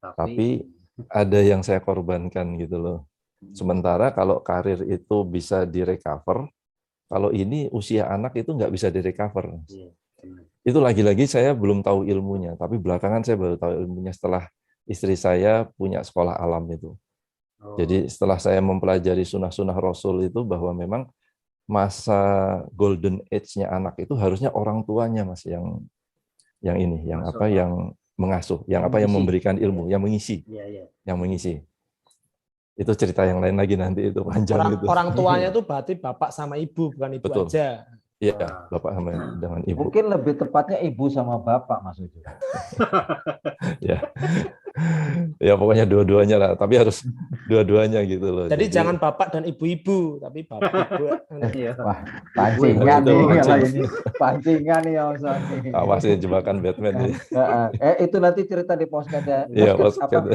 tapi ada yang saya korbankan gitu loh. Sementara kalau karir itu bisa direcover, kalau ini usia anak itu nggak bisa direcover. Itu lagi-lagi saya belum tahu ilmunya, tapi belakangan saya baru tahu ilmunya setelah istri saya punya sekolah alam itu. Jadi setelah saya mempelajari sunnah-sunnah Rasul itu bahwa memang masa golden age-nya anak itu harusnya orang tuanya Mas yang mengasuh, yang memberikan ilmu, yang mengisi. Itu cerita yang lain lagi nanti itu panjang gitu. Orang tuanya itu berarti bapak sama ibu, bukan ibu aja. Iya, bapak sama dengan ibu. Mungkin lebih tepatnya ibu sama bapak Mas Ujo. Ya, ya pokoknya dua-duanya lah. Tapi harus dua-duanya gitu loh. Jadi jangan bapak dan ibu-ibu, tapi bapak ibu. Iya. Wah, pancingan Itu nih pancing. kalau ini. Pancingan nih Om Sony. Awas ya jebakan Batman nih. Itu nanti cerita di podcast ya. Iya,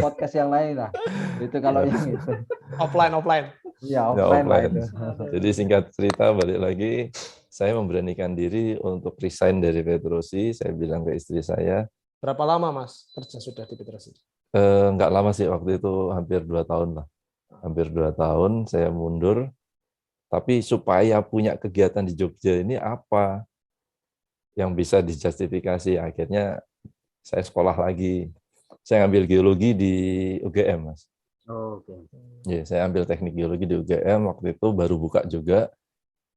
Podcast yang lain lah. Itu kalau Ya. yang itu. Offline. Ya, Ya, offline lah offline. itu. Jadi singkat cerita balik lagi, saya memberanikan diri untuk resign dari Petrosi. Saya bilang ke istri saya, Berapa lama Mas kerja sudah di Petrosi? nggak lama sih waktu itu, hampir 2 tahun lah. Hampir 2 tahun saya mundur. Tapi supaya punya kegiatan di Jogja ini apa yang bisa dijustifikasi? Akhirnya saya sekolah lagi. Saya ambil geologi di UGM, Mas. Oh, oke. Ya, saya ambil teknik geologi di UGM, waktu itu baru buka juga.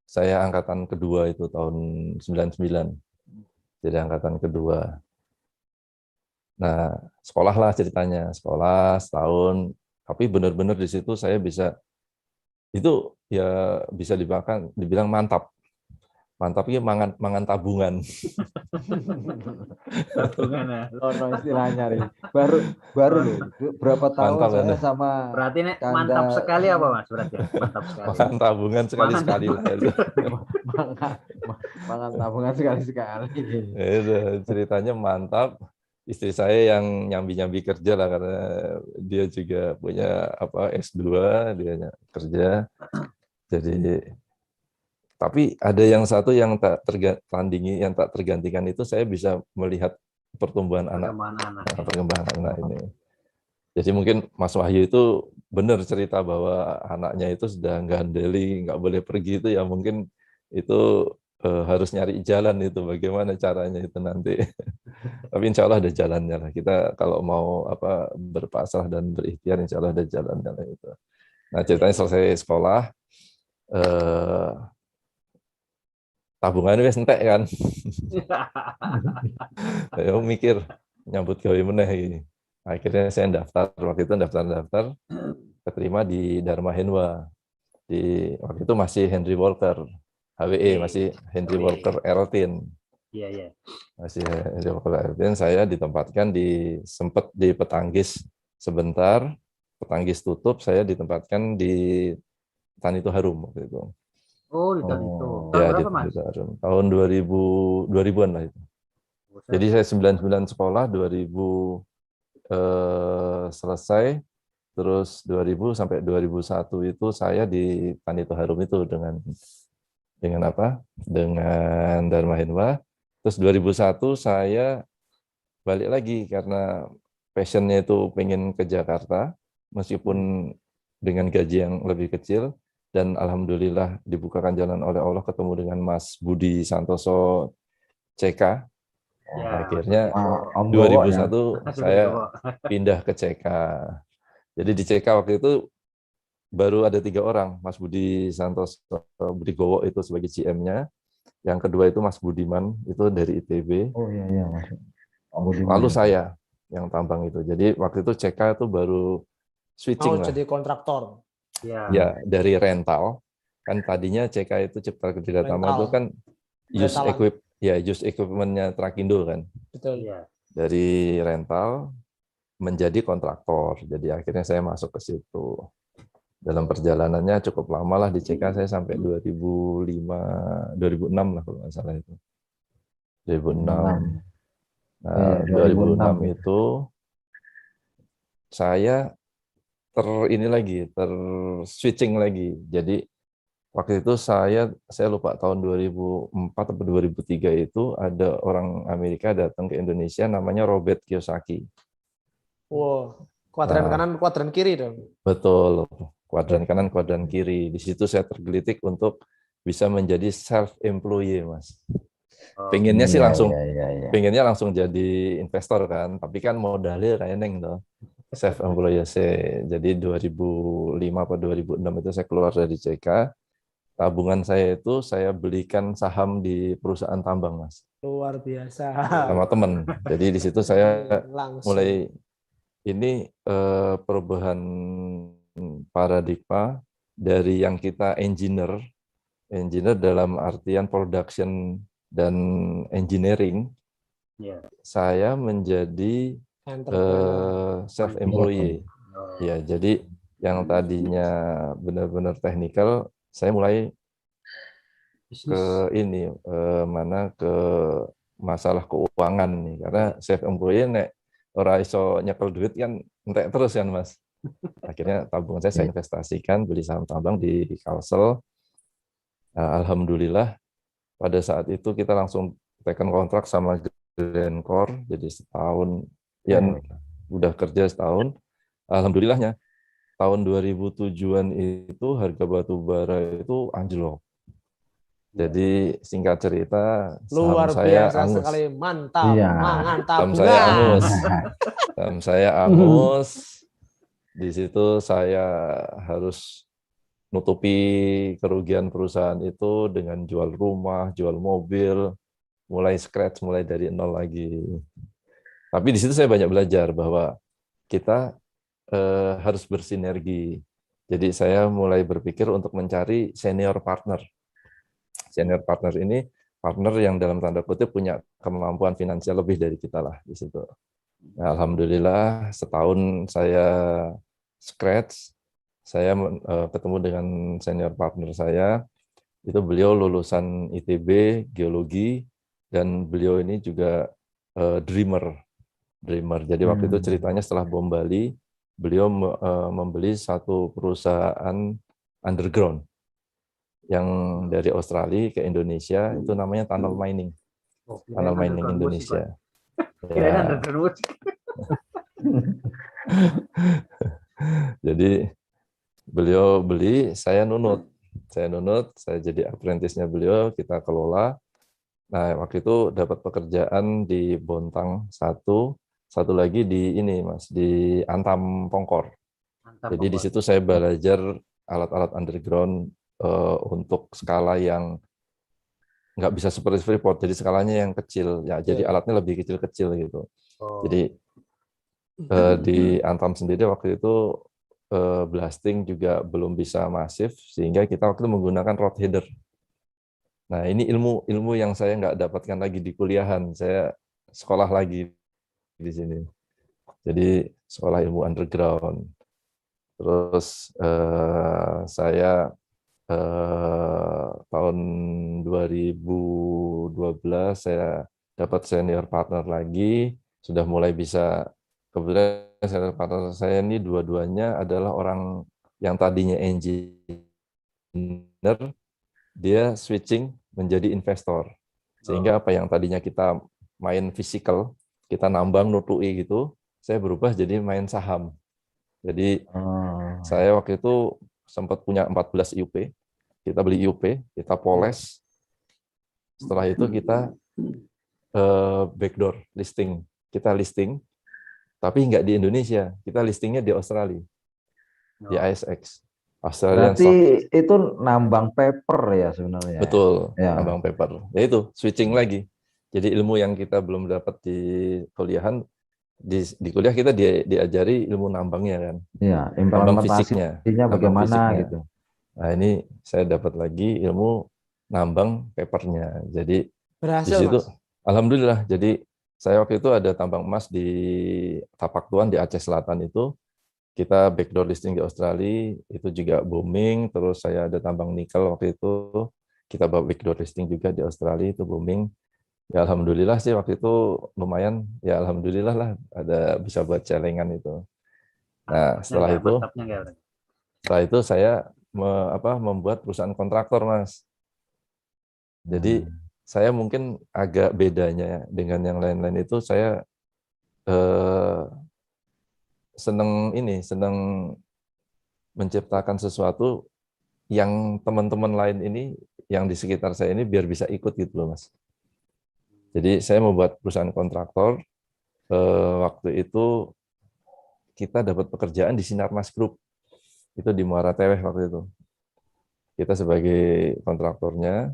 Saya angkatan kedua itu tahun 99. Jadi angkatan kedua. Nah, sekolah lah ceritanya. Sekolah setahun. Tapi benar-benar di situ saya bisa, itu ya bisa dibilang mantap. Mantapnya mangan tabungan. Tabungan ya. Lono istilahnya nih. Baru loh. Berapa tahun Mantap, saya Anda. sama Berarti nih Kanda- mantap sekali apa Mas? Berarti mantap sekali. Makan tabungan sekali-sekali lah itu. mangan tabungan sekali-sekali. Itu ceritanya mantap. Istri saya yang nyambi-nyambi kerja lah karena dia juga punya S2, dia kerja. Jadi tapi ada yang satu yang tak tertandingi, yang tak tergantikan itu saya bisa melihat pertumbuhan anak, perkembangan anak ini. Jadi mungkin Mas Wahyu itu benar cerita bahwa anaknya itu sudah gandeli, nggak boleh pergi itu ya mungkin itu harus nyari jalan itu bagaimana caranya itu nanti. Tapi insya Allah ada jalannya lah. Kita kalau mau berpasrah dan berikhtiar insya Allah ada jalannya lah itu. Nah ceritanya selesai sekolah, tabungannya wis entek kan. Saya mikir nyambut gawe meneh iki. Akhirnya saya daftar, waktu itu daftar keterima di Dharma Henwa. Waktu itu masih Henry Walker, HWE, masih Henry Walker Erltin. Iya. Masih Henry Walker Erltin, saya ditempatkan sempat di Petanggis sebentar, Petanggis tutup, saya ditempatkan di Tani Harum waktu itu. Oh, di Tani itu. Tahun berapa, Mas? Tahun 2000-an lah itu. Jadi saya 99 sekolah, 2000 selesai, terus 2000 sampai 2001 itu saya di Tani Harum itu dengan Dharma Henwa. Terus 2001 saya balik lagi karena passionnya itu pengen ke Jakarta, meskipun dengan gaji yang lebih kecil, dan alhamdulillah dibukakan jalan oleh Allah ketemu dengan Mas Budi Santoso CK. Ya, akhirnya 2001 saya pindah ke CK. Jadi di CK waktu itu baru ada 3 orang, Mas Budi Santoso, Budi Gowo itu sebagai GM-nya. Yang kedua itu Mas Budiman, itu dari ITB. Oh iya, Mas. Lalu saya yang tambang itu. Jadi waktu itu CK itu baru switching lah. Jadi kontraktor. Ya, dari rental. Kan tadinya CK itu Cipta Kerja Tama itu kan use equipment-nya Trakindo kan. Betul. Dari rental menjadi kontraktor. Jadi akhirnya saya masuk ke situ. Dalam perjalanannya cukup lama lah di CK, saya sampai 2006 lah kalau nggak salah itu. 2006. Nah, 2006 itu saya switching lagi. Jadi waktu itu saya lupa tahun 2004 atau 2003 itu ada orang Amerika datang ke Indonesia namanya Robert Kiyosaki. Wow, kuadran kanan, kuadran kiri dong. Betul, kuadran kanan, kuadran kiri. Di situ saya tergelitik untuk bisa menjadi self-employee, Mas. Pengennya sih pengennya langsung jadi investor kan, tapi kan modalnya kayak neng tuh. Self-employee jadi 2005 atau 2006 itu saya keluar dari CK. Tabungan saya itu saya belikan saham di perusahaan tambang, Mas. Luar biasa. Sama teman. Jadi di situ saya mulai ini perubahan paradigma dari yang kita engineer engineer dalam artian production dan engineering, saya menjadi self-employed. Ya, jadi yang tadinya benar-benar teknikal, saya mulai ke ini ke masalah keuangan nih, karena self-employed nek ora iso nyekel duit kan entek terus kan Mas. Akhirnya tabungan saya investasikan, beli saham tambang di Kalsel. Alhamdulillah pada saat itu kita langsung tekan kontrak sama Glencore, jadi setahun ya udah kerja setahun. Alhamdulillahnya tahun 2007-an itu harga batu bara itu anjlok. Jadi singkat cerita, luar saya biasa angus. sekali, mantap, mantap. Saham saya angus. Saham saya angus. Di situ saya harus nutupi kerugian perusahaan itu dengan jual rumah, jual mobil, mulai scratch, mulai dari nol lagi. Tapi di situ saya banyak belajar bahwa kita harus bersinergi. Jadi saya mulai berpikir untuk mencari senior partner. Senior partner ini partner yang dalam tanda kutip punya kemampuan finansial lebih dari kita lah di situ. Nah, alhamdulillah setahun saya scratch, saya ketemu dengan senior partner saya. Itu beliau lulusan ITB geologi dan beliau ini juga dreamer. Jadi waktu itu ceritanya setelah bom Bali, beliau membeli satu perusahaan underground yang dari Australia ke Indonesia, itu namanya Tunnel Mining. Tunnel Mining Indonesia. Ya. Jadi beliau beli, saya nunut. Saya jadi apprentice-nya beliau, kita kelola. Nah, waktu itu dapat pekerjaan di Bontang satu lagi di ini Mas, di Antam Pongkor. Jadi di situ saya belajar alat-alat underground untuk skala yang nggak bisa seperti Freeport, jadi skalanya yang kecil ya, jadi alatnya lebih kecil-kecil gitu. Jadi di Antam sendiri waktu itu blasting juga belum bisa masif, sehingga kita waktu itu menggunakan rod header. Nah, ini ilmu yang saya nggak dapatkan lagi di kuliahan, saya sekolah lagi di sini. Jadi sekolah ilmu underground. Terus saya tahun 2012 saya dapat senior partner lagi, sudah mulai bisa, kebetulan senior partner saya ini dua-duanya adalah orang yang tadinya engineer, dia switching menjadi investor. Sehingga apa yang tadinya kita main fisikal, kita nambang, nutui gitu, saya berubah jadi main saham. Jadi saya waktu itu sempat punya 14 IUP, kita beli IUP, kita poles, setelah itu kita backdoor listing, tapi nggak di Indonesia, kita listingnya di Australia, di ASX. Australian Berarti Stock. itu nambang paper ya sebenarnya. Betul, ya. nambang paper. Ya itu, switching lagi. Jadi ilmu yang kita belum dapat di kuliahan, di kuliah kita diajari ilmu nambangnya kan. Iya, Nambang fisiknya. Bagaimana gitu. Nah, ini saya dapat lagi ilmu nambang papernya. Jadi berhasil, di situ, Mas? Alhamdulillah. Jadi saya waktu itu ada tambang emas di Tapak Tuan di Aceh Selatan itu. Kita backdoor listing di Australia, itu juga booming. Terus saya ada tambang nikel waktu itu, kita bawa backdoor listing juga di Australia, itu booming. Ya alhamdulillah sih waktu itu lumayan, ya alhamdulillah lah ada bisa buat celengan itu. Nah setelah itu saya membuat perusahaan kontraktor Mas. Jadi saya mungkin agak bedanya dengan yang lain-lain itu, saya senang menciptakan sesuatu yang teman-teman lain ini, yang di sekitar saya ini biar bisa ikut gitu loh Mas. Jadi saya membuat perusahaan kontraktor, waktu itu kita dapat pekerjaan di Sinarmas Group, itu di Muara Teweh waktu itu. Kita sebagai kontraktornya,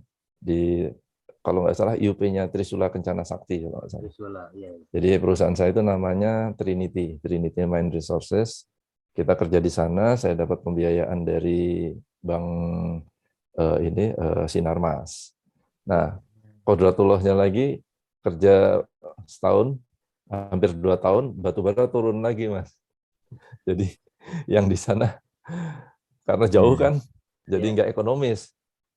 kalau nggak salah IUP-nya Trisula Kencana Sakti. Kalau nggak salah. Jadi perusahaan saya itu namanya Trinity Mine Resources. Kita kerja di sana, saya dapat pembiayaan dari Bank Sinarmas. Nah, kodratullahnya lagi kerja setahun, hampir 2 tahun, batubara turun lagi, Mas. Jadi yang di sana karena jauh kan, jadi Iya. nggak ekonomis,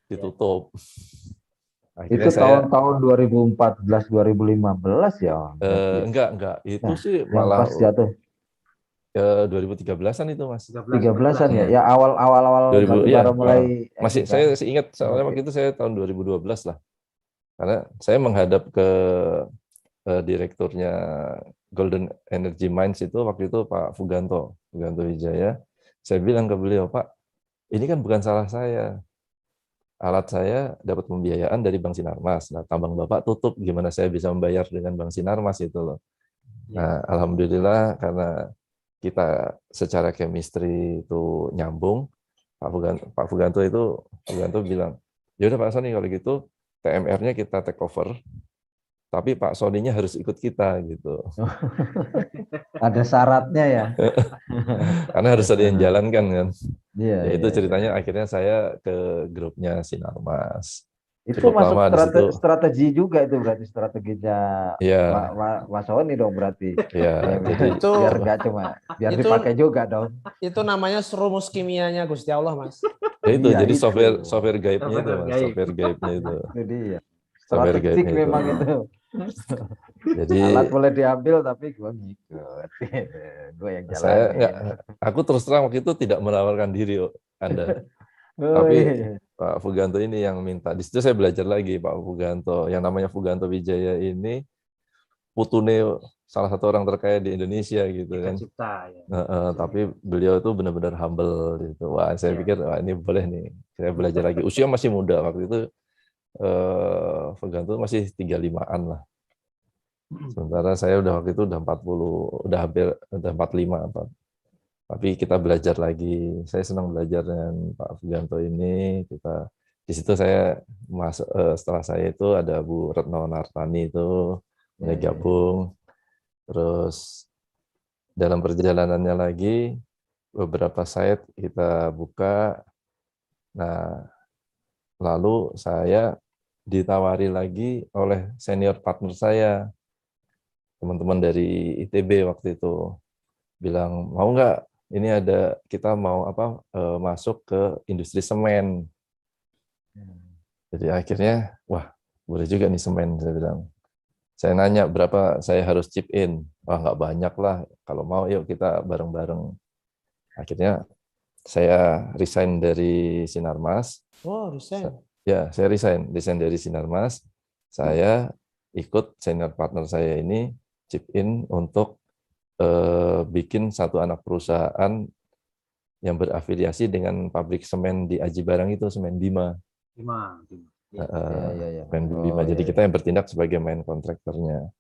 ditutup. Itu Akhirnya saya tahun-tahun 2014 2015 ya berarti ya. enggak, itu Nah, sih yang malah pas jatuh 2013-an itu, Mas. 13-an ya. 13 Ya awal-awal 2000 batubara ya, mulai masih ini kan. saya ingat soalnya Oke. waktu itu saya tahun 2012 lah. Karena saya menghadap ke direkturnya Golden Energy Mines itu waktu itu Pak Fuganto Wijaya. Saya bilang ke beliau, Pak, ini kan bukan salah saya. Alat saya dapat pembiayaan dari Bank Sinarmas. Nah, tambang Bapak tutup, gimana saya bisa membayar dengan Bank Sinarmas itu loh. Nah, alhamdulillah karena kita secara chemistry itu nyambung, Pak Fuganto bilang, ya udah Pak Sony kalau gitu TMR-nya kita take over, tapi Pak Sony-nya harus ikut kita gitu. Ada syaratnya ya. Karena harus ada yang jalankan kan. Iya, Ya itu iya, iya. ceritanya akhirnya saya ke grupnya Sinarmas. Itu Cukup masuk lama di situ. strategi juga itu berarti strateginya Ya, Mas Sony dong berarti. ya. Jadi Itu Biar nggak cuma biar itu dipakai juga dong. itu namanya rumus kimianya Gusti Allah, Mas. ya itu. Iya Jadi itu. software gaibnya itu, Software Mas. gaib. Software gaibnya itu. Itu dia. Software Strategik gaibnya itu. memang itu. Jadi Alat boleh diambil tapi gue ngikut. Gue yang saya nggak, jalanin. aku terus terang waktu itu tidak menawarkan diri, Anda. Oh, Tapi iya. Pak Fuganto ini yang minta. Di situ saya belajar lagi Pak Fuganto. Yang namanya Fuganto Wijaya ini putune salah satu orang terkaya di Indonesia gitu Eka kan. Cipta ya. Tapi beliau itu benar-benar humble gitu. Wah, saya Iya. pikir wah, ini boleh nih. Saya belajar lagi. Usia masih muda waktu itu. Fuganto masih 35-an lah. Sementara saya udah waktu itu udah 40, udah hampir udah 45 apa. Tapi kita belajar lagi. Saya senang belajar dengan Pak Fuganto ini. Kita di situ saya masuk, setelah saya itu ada Bu Retno Nartani itu mulai Iya. gabung. Terus dalam perjalanannya lagi beberapa site kita buka. Nah, lalu saya ditawari lagi oleh senior partner saya, teman-teman dari ITB waktu itu bilang mau nggak ini ada kita mau masuk ke industri semen. Jadi akhirnya wah boleh juga nih semen, saya bilang. Saya nanya berapa saya harus chip in. Wah nggak banyak lah, kalau mau yuk kita bareng-bareng. Akhirnya saya resign dari Sinarmas. Oh, resign. Ya, saya resign dari Sinarmas. Saya ikut senior partner saya ini chip in untuk bikin satu anak perusahaan yang berafiliasi dengan pabrik semen di Aji Barang itu, Semen Bima. Iya, iya. Semen Oh, Bima. Jadi iya, kita yang bertindak sebagai main kontraktornya.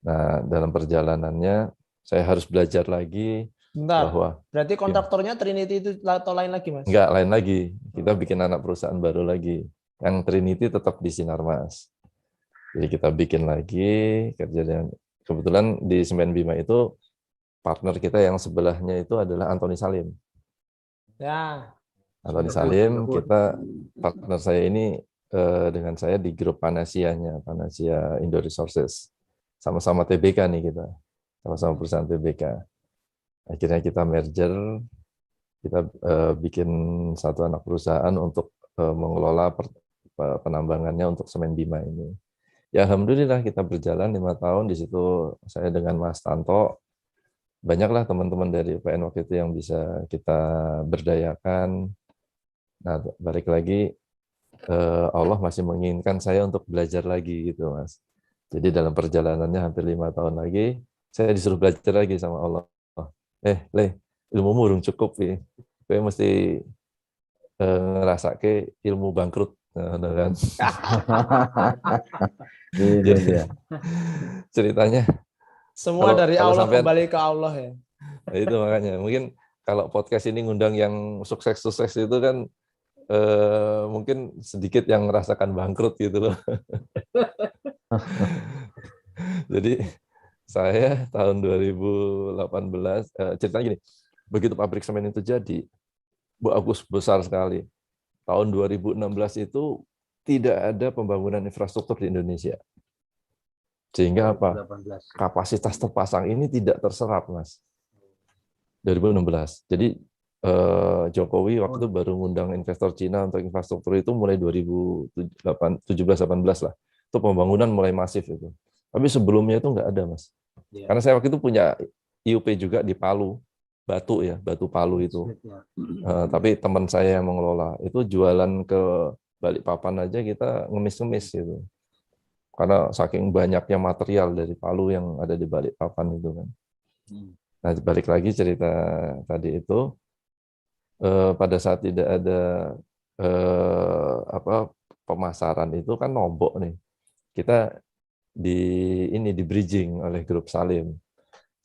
Nah, dalam perjalanannya saya harus belajar lagi Bentar. bahwa Berarti kontraktornya Trinity itu atau lain lagi, Mas? enggak, lain lagi. Kita bikin anak perusahaan baru lagi. Yang Trinity tetap di Sinarmas. Jadi kita bikin lagi kerja dengan kebetulan di Semen Bima itu partner kita yang sebelahnya itu adalah Antoni Salim. Ya. Antoni Salim, kita partner saya ini dengan saya di grup Panacea-nya, Panacea Indo Resources. Sama-sama TBK nih kita. Sama-sama perusahaan TBK. Akhirnya kita merger, kita bikin satu anak perusahaan untuk mengelola penambangannya untuk Semen Bima ini. Ya alhamdulillah kita berjalan 5 tahun di situ. Saya dengan Mas Tanto, banyaklah teman-teman dari UPN waktu itu yang bisa kita berdayakan. Nah balik lagi Allah masih menginginkan saya untuk belajar lagi gitu Mas. Jadi dalam perjalanannya hampir 5 tahun lagi, saya disuruh belajar lagi sama Allah. Le, ilmumu belum cukup ya. Saya mesti ngerasa ke ilmu bangkrut. Nah, kan. Ini dia. Ceritanya semua dari kalau Allah sampean, kembali ke Allah ya. Nah, itu makanya mungkin kalau podcast ini ngundang yang sukses-sukses itu kan mungkin sedikit yang merasakan bangkrut gitu loh. Jadi saya tahun 2018 ceritanya gini, begitu pabrik semen itu jadi, Bu Agus besar sekali. tahun 2016 itu tidak ada pembangunan infrastruktur di Indonesia. Sehingga apa? 2018. Kapasitas terpasang ini tidak terserap, Mas. 2016. Jadi Jokowi waktu itu baru ngundang investor Cina untuk infrastruktur itu mulai 2017-18 lah. Itu pembangunan mulai masif itu. Tapi sebelumnya itu nggak ada, Mas. Ya. Karena saya waktu itu punya IUP juga di Palu, Batu ya, Batu Palu itu. Tapi teman saya yang mengelola itu jualan ke Balikpapan aja kita ngemis-ngemis gitu. Karena saking banyaknya material dari Palu yang ada di Balikpapan itu kan. Nah, balik lagi cerita tadi itu, pada saat tidak ada pemasaran itu kan nombok nih. Kita di bridging oleh grup Salim.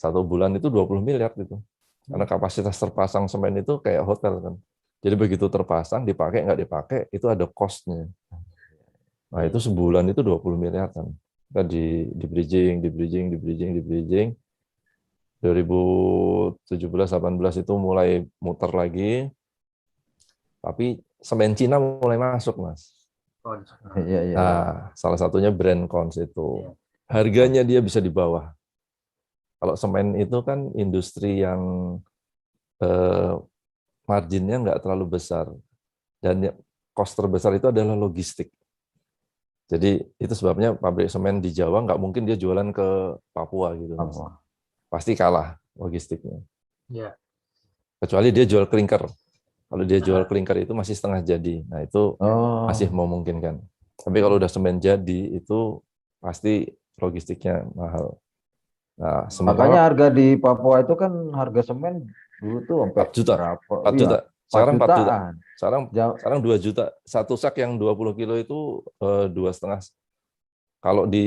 1 bulan itu 20 miliar gitu. Karena kapasitas terpasang semen itu kayak hotel kan. Jadi begitu terpasang, dipakai nggak dipakai, itu ada cost-nya. Nah, itu sebulan itu 20 miliar kan. Kita di bridging. 2017-18 itu mulai muter lagi. Tapi semen Cina mulai masuk, Mas. Nah, salah satunya brand Kons itu. Harganya dia bisa di bawah. Kalau semen itu kan industri yang marginnya nggak terlalu besar. Dan cost terbesar itu adalah logistik. Jadi itu sebabnya pabrik semen di Jawa nggak mungkin dia jualan ke Papua gitu. Mas. Pasti kalah logistiknya. Ya. Kecuali dia jual klinker. Kalau dia jual klinker itu masih setengah jadi. Nah itu masih memungkinkan. Tapi kalau udah semen jadi itu pasti logistiknya mahal. Nah, makanya harga di Papua itu kan harga semen dulu tuh sampai 4 juta. berapa? 4 juta. Sekarang 4 juta. Sekarang 2 juta. Satu sak yang 20 kilo itu 2,5. Kalau di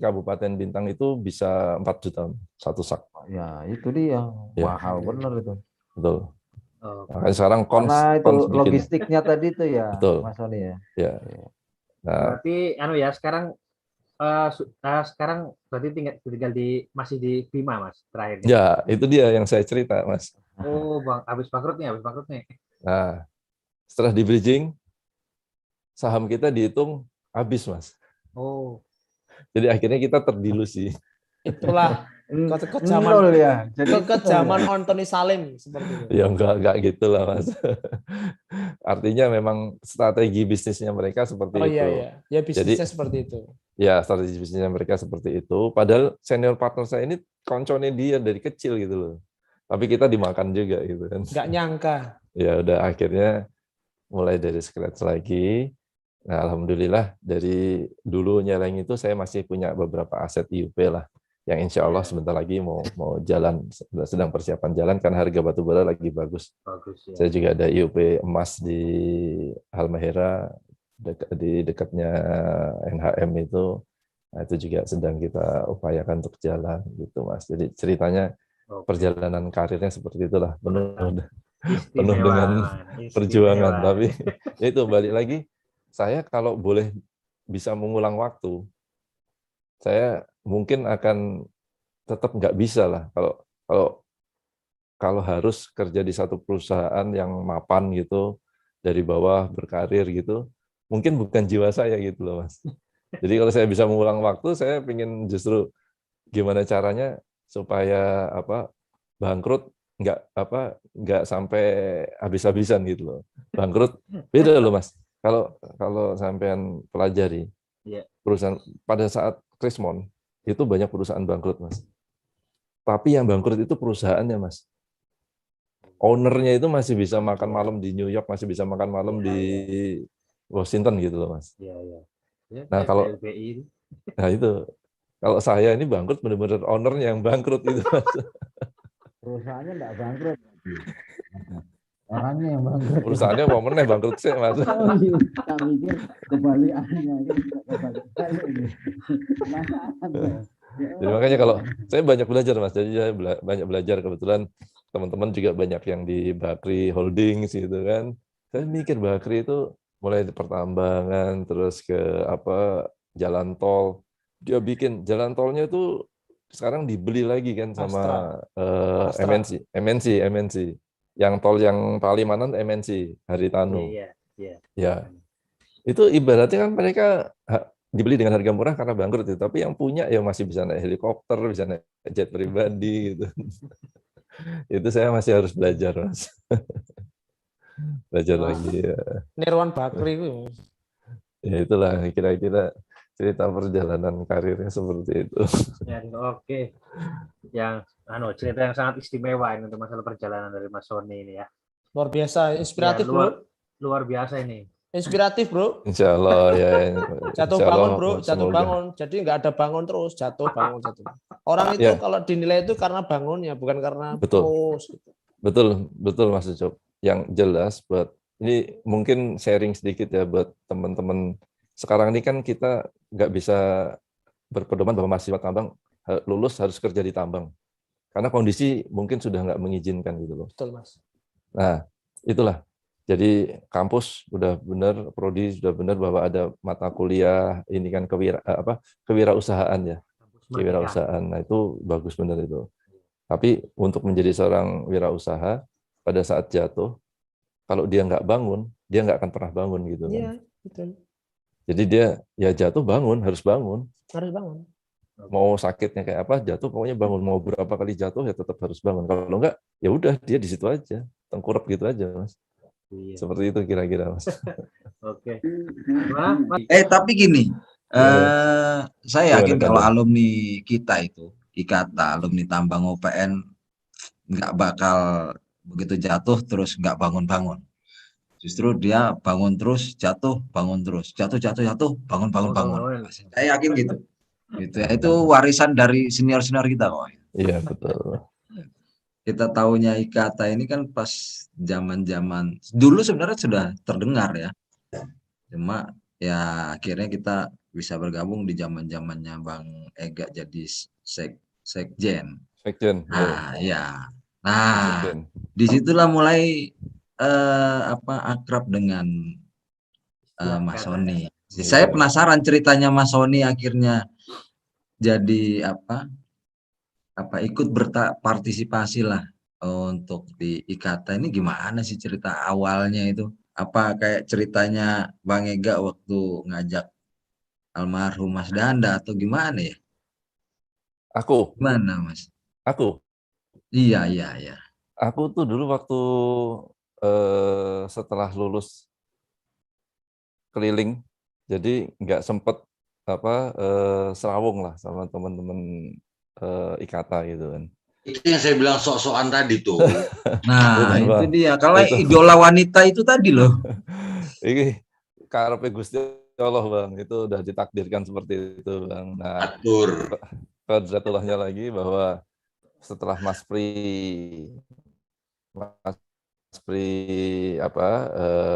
Kabupaten Bintang itu bisa 4 juta satu sak. Ya, itu dia. Mahal bener itu. Betul. Makanya sekarang karena itu kons logistiknya tadi itu ya, betul. Mas Sony ya. Ya. Nah, berarti sekarang berarti tinggal masih di Bima, Mas, terakhir. Ya, itu dia yang saya cerita, Mas. Oh, Bang, habis bangkrut nih. Nah, setelah di bridging, saham kita dihitung habis, Mas. Oh. Jadi akhirnya kita terdilusi. Itulah ke zaman ya. Jadi ke zaman Anthony Salim seperti itu. Ya enggak gitu lah, Mas. Artinya memang strategi bisnisnya mereka seperti itu. Iya. Ya bisnisnya seperti itu. Ya, strategi bisnisnya mereka seperti itu. Padahal senior partner saya ini konconnya dia dari kecil gitu loh. Tapi kita dimakan juga gitu kan. Nggak nyangka. Ya udah akhirnya mulai dari scratch lagi. Nah, alhamdulillah dari dulu Nyeleng itu saya masih punya beberapa aset IUP lah. Yang insya Allah sebentar lagi mau jalan, sedang persiapan jalan karena harga batu bara lagi bagus. Ya. Saya juga ada IUP emas di Halmahera, di dekatnya NHM itu. Nah, itu juga sedang kita upayakan untuk jalan gitu, Mas. Jadi ceritanya perjalanan karirnya seperti itulah, penuh dengan perjuangan. Tapi itu balik lagi, saya kalau boleh bisa mengulang waktu, saya mungkin akan tetap nggak bisa lah kalau harus kerja di satu perusahaan yang mapan gitu dari bawah berkarir gitu, mungkin bukan jiwa saya gitu loh, Mas. Jadi kalau saya bisa mengulang waktu, saya ingin justru gimana caranya supaya bangkrut nggak sampai habis-habisan gitu loh. Bangkrut beda loh, Mas. Kalau sampean pelajari perusahaan pada saat Krismon itu banyak perusahaan bangkrut, Mas. Tapi yang bangkrut itu perusahaannya, Mas. Ownernya itu masih bisa makan malam di New York, masih bisa makan malam di Washington gitu loh, Mas. Nah, itu kalau saya ini bangkrut benar-benar ownernya yang bangkrut gitu, Mas. Perusahaannya enggak bangkrut. Orangnya yang bangkrut. Perusahaannya mau meneh bangkrut sih, Mas. Oh iya, tak mikir kebalikannya. Jadi makanya kalau saya banyak belajar, Mas. Jadi saya banyak belajar, kebetulan teman-teman juga banyak yang di Bakri Holdings gitu kan. Saya mikir Bakri itu mulai di pertambangan terus ke jalan tol. Dia bikin jalan tolnya itu sekarang dibeli lagi kan sama MNC. Yang tol yang Palimanan MNC Haritanu. Iya. Ya, itu ibaratnya kan mereka dibeli dengan harga murah karena bangkrut itu, tapi yang punya ya masih bisa naik helikopter, bisa naik jet pribadi gitu. Itu saya masih harus belajar, Mas. Belajar Wah, lagi ya. Nirwan Bakri itu. Ya itulah kira-kira cerita perjalanan karirnya seperti itu. Ya, oke. Yang cerita yang sangat istimewa ini untuk masalah perjalanan dari Mas Sony ini ya. Luar biasa, Ya, inspiratif, Bro. luar biasa ini. Inspiratif, Bro. Insya Allah ya. Jatuh Insya bangun, Allah, Bro. Jatuh semoga. bangun. Jadi nggak ada bangun terus. Jatuh, bangun, jatuh. Orang itu Ya, kalau dinilai itu karena bangunnya, bukan karena betul. terus. Betul Mas Ucok. Yang jelas buat ini mungkin sharing sedikit ya buat teman-teman. Sekarang ini kan kita nggak bisa berpedoman bahwa mahasiswa tambang lulus harus kerja di tambang. Karena kondisi mungkin sudah nggak mengizinkan gitu loh. Betul, Mas. Nah, itulah. Jadi kampus sudah benar, prodi sudah benar bahwa ada mata kuliah ini kan kewirausahaan ya. Kewirausahaan. Nah, itu bagus benar itu. Tapi untuk menjadi seorang wirausaha pada saat jatuh, kalau dia nggak bangun, dia nggak akan pernah bangun gitu kan. Iya, betul. Jadi dia ya jatuh bangun, harus bangun. Harus bangun. Mau sakitnya kayak apa, jatuh pokoknya bangun. Mau berapa kali jatuh ya tetap harus bangun. Kalau enggak, ya udah dia di situ aja, tengkurap gitu aja, Mas. Iya. Seperti itu kira-kira, Mas. Oke. Tapi gini, saya yakin Gimana, kalau Kanda? alumni kita itu, IKATA, alumni tambang OPN, nggak bakal begitu jatuh terus nggak bangun-bangun. Justru dia bangun terus, jatuh, bangun terus, jatuh, bangun, bangun. Saya yakin gitu. Gitu ya. Itu warisan dari senior-senior kita kok. Iya, betul. Kita tahunya IKATA ini kan pas zaman-zaman dulu sebenarnya sudah terdengar ya. Cuma ya akhirnya kita bisa bergabung di zaman-zamannya Bang Ega jadi sekjen. Sekjen. Nah, ya. Nah, Sekjen. disitulah mulai akrab dengan Mas Sony. Saya penasaran ceritanya Mas Sony akhirnya jadi ikut berpartisipasi lah untuk di IKATA ini gimana sih cerita awalnya itu? Apa kayak ceritanya Bang Ega waktu ngajak almarhum Mas Danda atau gimana ya? Aku. Gimana Mas? Aku. Iya. Aku tuh dulu waktu setelah lulus keliling, jadi nggak sempet serawung lah sama teman-teman IKATA gitu kan. Itu yang saya bilang sok-sokan tadi tuh. Nah, Betul, itu Bang. dia. Kalau Itu. idola wanita itu tadi loh. Ini karepe Gusti Allah, Bang. Itu udah ditakdirkan seperti itu, Bang. Nah, Atur. kebetulannya lagi bahwa setelah Mas Pri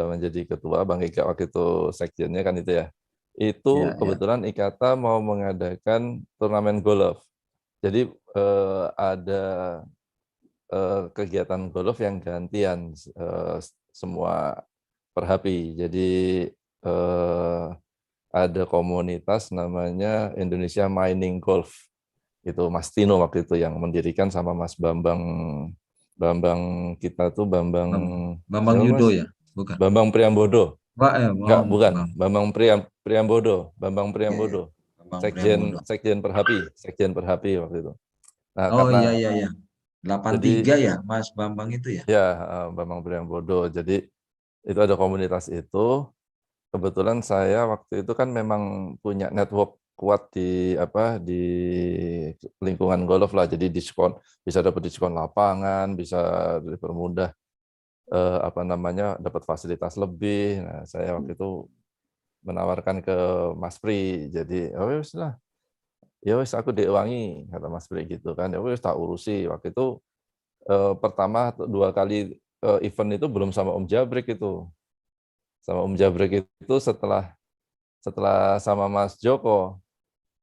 menjadi ketua, Bang Ega waktu itu sekjennya kan itu ya. Itu kebetulan IKATA mau mengadakan turnamen golf. Jadi ada kegiatan golf yang gantian semua perhapi. Jadi ada komunitas namanya Indonesia Mining Golf. Itu Mas Tino waktu itu yang mendirikan sama Mas Bambang kita tuh Bambang Yudo ya, bukan? Bambang Priambodo. Enggak, bukan. Bambang Priambodo. Priambodo. Sekjen Perhapi waktu itu. Nah, oh karena iya. 83 ya, Mas Bambang itu ya? Ya, Bambang Priambodo. Jadi itu ada komunitas itu. Kebetulan saya waktu itu kan memang punya network kuat di lingkungan golf lah. Jadi bisa dapat diskon lapangan, bisa dipermudah dapat fasilitas lebih. Nah, saya waktu itu menawarkan ke Mas Pri. Jadi, oh wis lah. Ya wis aku diwangi kata Mas Pri gitu kan. Ya wis tak urusi. Waktu itu pertama 2 kali event itu belum sama Om Jabrik itu. Sama Om Jabrik itu setelah sama Mas Joko.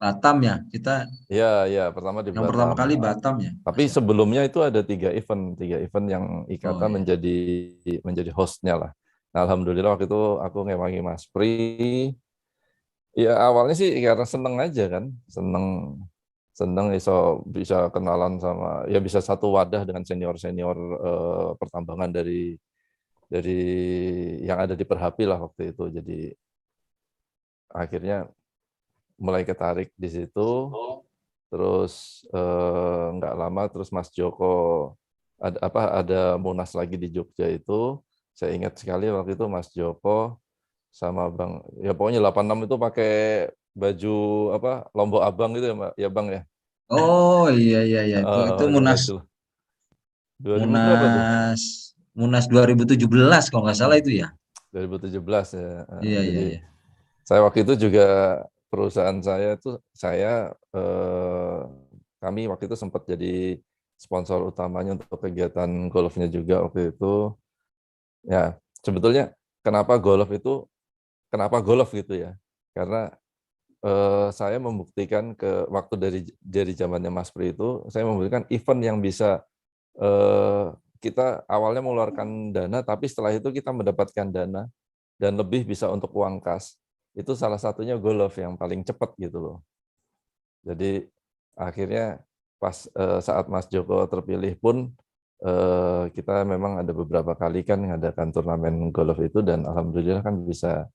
Batam ya, kita. Ya, pertama di Yang Batam. pertama kali Batam ya. Tapi sebelumnya itu ada 3 event yang IKATA menjadi hostnya lah. Nah, alhamdulillah waktu itu aku ngewangi Mas Pri. Ya awalnya sih karena seneng aja kan, seneng bisa kenalan sama, ya bisa satu wadah dengan senior pertambangan dari dari yang ada di Perhapi lah waktu itu. Jadi akhirnya mulai ketarik di situ. Terus nggak lama terus Mas Joko ada Munas lagi di Jogja itu. Saya ingat sekali waktu itu Mas Joko sama Bang, ya pokoknya 86 itu pakai baju apa Lombok Abang gitu ya, ya Bang ya. Oh iya iya iya itu Pakai Munas baju 2000 berapa tuh? Munas Munas 2017 kalau nggak salah itu ya. 2017 ya. Iya iya Jadi iya. saya waktu itu juga perusahaan saya itu kami waktu itu sempat jadi sponsor utamanya untuk kegiatan golfnya juga waktu itu. Ya, sebetulnya kenapa golf gitu ya? Karena saya membuktikan waktu dari zamannya Mas Pri itu, saya membuktikan event yang bisa kita awalnya mengeluarkan dana, tapi setelah itu kita mendapatkan dana dan lebih bisa untuk uang kas. Itu salah satunya golf yang paling cepat gitu loh. Jadi akhirnya pas saat Mas Joko terpilih pun kita memang ada beberapa kali kan mengadakan turnamen golf itu dan alhamdulillah kan bisa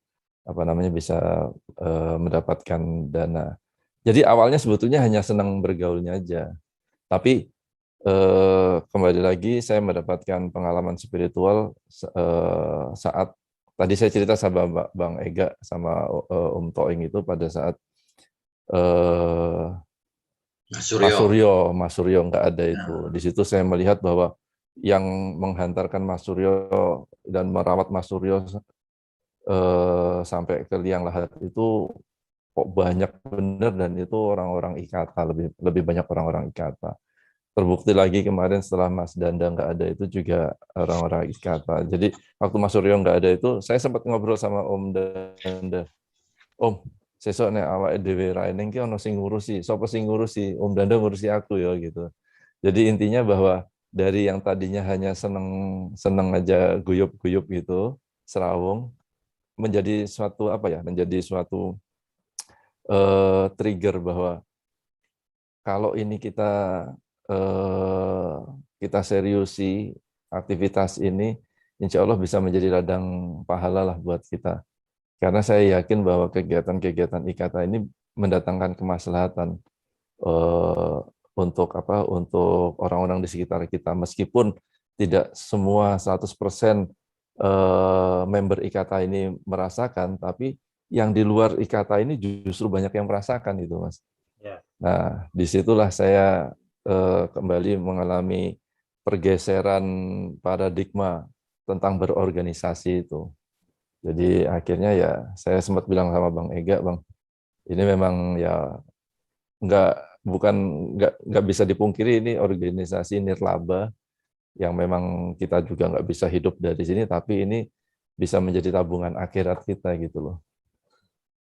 mendapatkan dana. Jadi awalnya sebetulnya hanya senang bergaulnya aja. Tapi kembali lagi saya mendapatkan pengalaman spiritual saat tadi saya cerita sama Bang Ega sama Om Toing itu pada saat Mas Suryo nggak ada itu. Di situ saya melihat bahwa yang menghantarkan Mas Suryo dan merawat Mas Suryo sampai ke liang lahat itu kok banyak benar dan itu orang-orang IKATA, lebih banyak orang-orang IKATA. Terbukti lagi kemarin setelah Mas Danda nggak ada itu juga orang-orang IKATA. Jadi waktu Mas Suryo nggak ada itu, saya sempat ngobrol sama Om Danda. Om, sesuk nek awake dhewe ra eneng ki ono sing ngurusi. Sapa sing ngurusi? Om Danda ngurusi aku ya gitu. Jadi intinya bahwa dari yang tadinya hanya seneng aja guyup-guyup gitu, serawung, menjadi suatu trigger bahwa kalau ini kita seriusi aktivitas ini, insya Allah bisa menjadi ladang pahala lah buat kita. Karena saya yakin bahwa kegiatan-kegiatan IKATA ini mendatangkan kemaslahatan untuk orang-orang di sekitar kita, meskipun tidak semua 100% member IKATA ini merasakan, tapi yang di luar IKATA ini justru banyak yang merasakan itu, Mas. Ya. Nah, disitulah saya kembali mengalami pergeseran paradigma tentang berorganisasi itu. Jadi akhirnya ya saya sempat bilang sama Bang Ega, Bang, ini memang ya nggak bisa dipungkiri ini organisasi nirlaba yang memang kita juga nggak bisa hidup dari sini, tapi ini bisa menjadi tabungan akhirat kita gitu loh.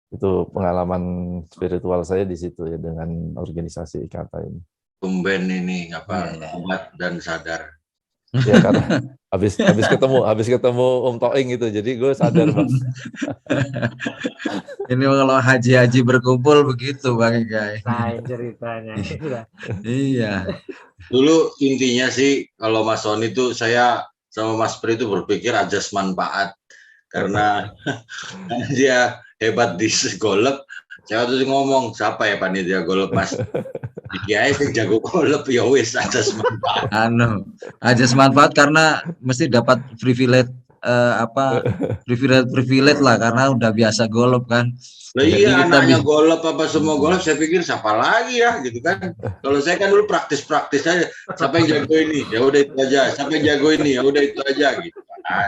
Itu pengalaman spiritual saya di situ ya dengan organisasi IKATA ini. Tumben ini obat dan sadar. Ya karena habis ketemu Om Toing itu, jadi gue sadar Bang. Ini kalau haji-haji berkumpul begitu Bang Igai. Lain ceritanya. Iya. Dulu intinya sih kalau Mas Sony itu saya sama Mas Pri itu berpikir ajas manfaat karena dia hebat di golf. Saya tuh ngomong siapa ya panitia golf Mas? Kiai sih jago golf ya wis ajas manfaat. Ajas manfaat karena mesti dapat privilege privilege lah karena udah biasa golf kan. Lah iya anaknya golf apa semua golf saya pikir siapa lagi ya gitu kan. Kalau saya kan dulu praktis aja. Siapa yang jago ini? Ya udah itu aja. Siapa yang jago ini? Ya udah itu aja gitu.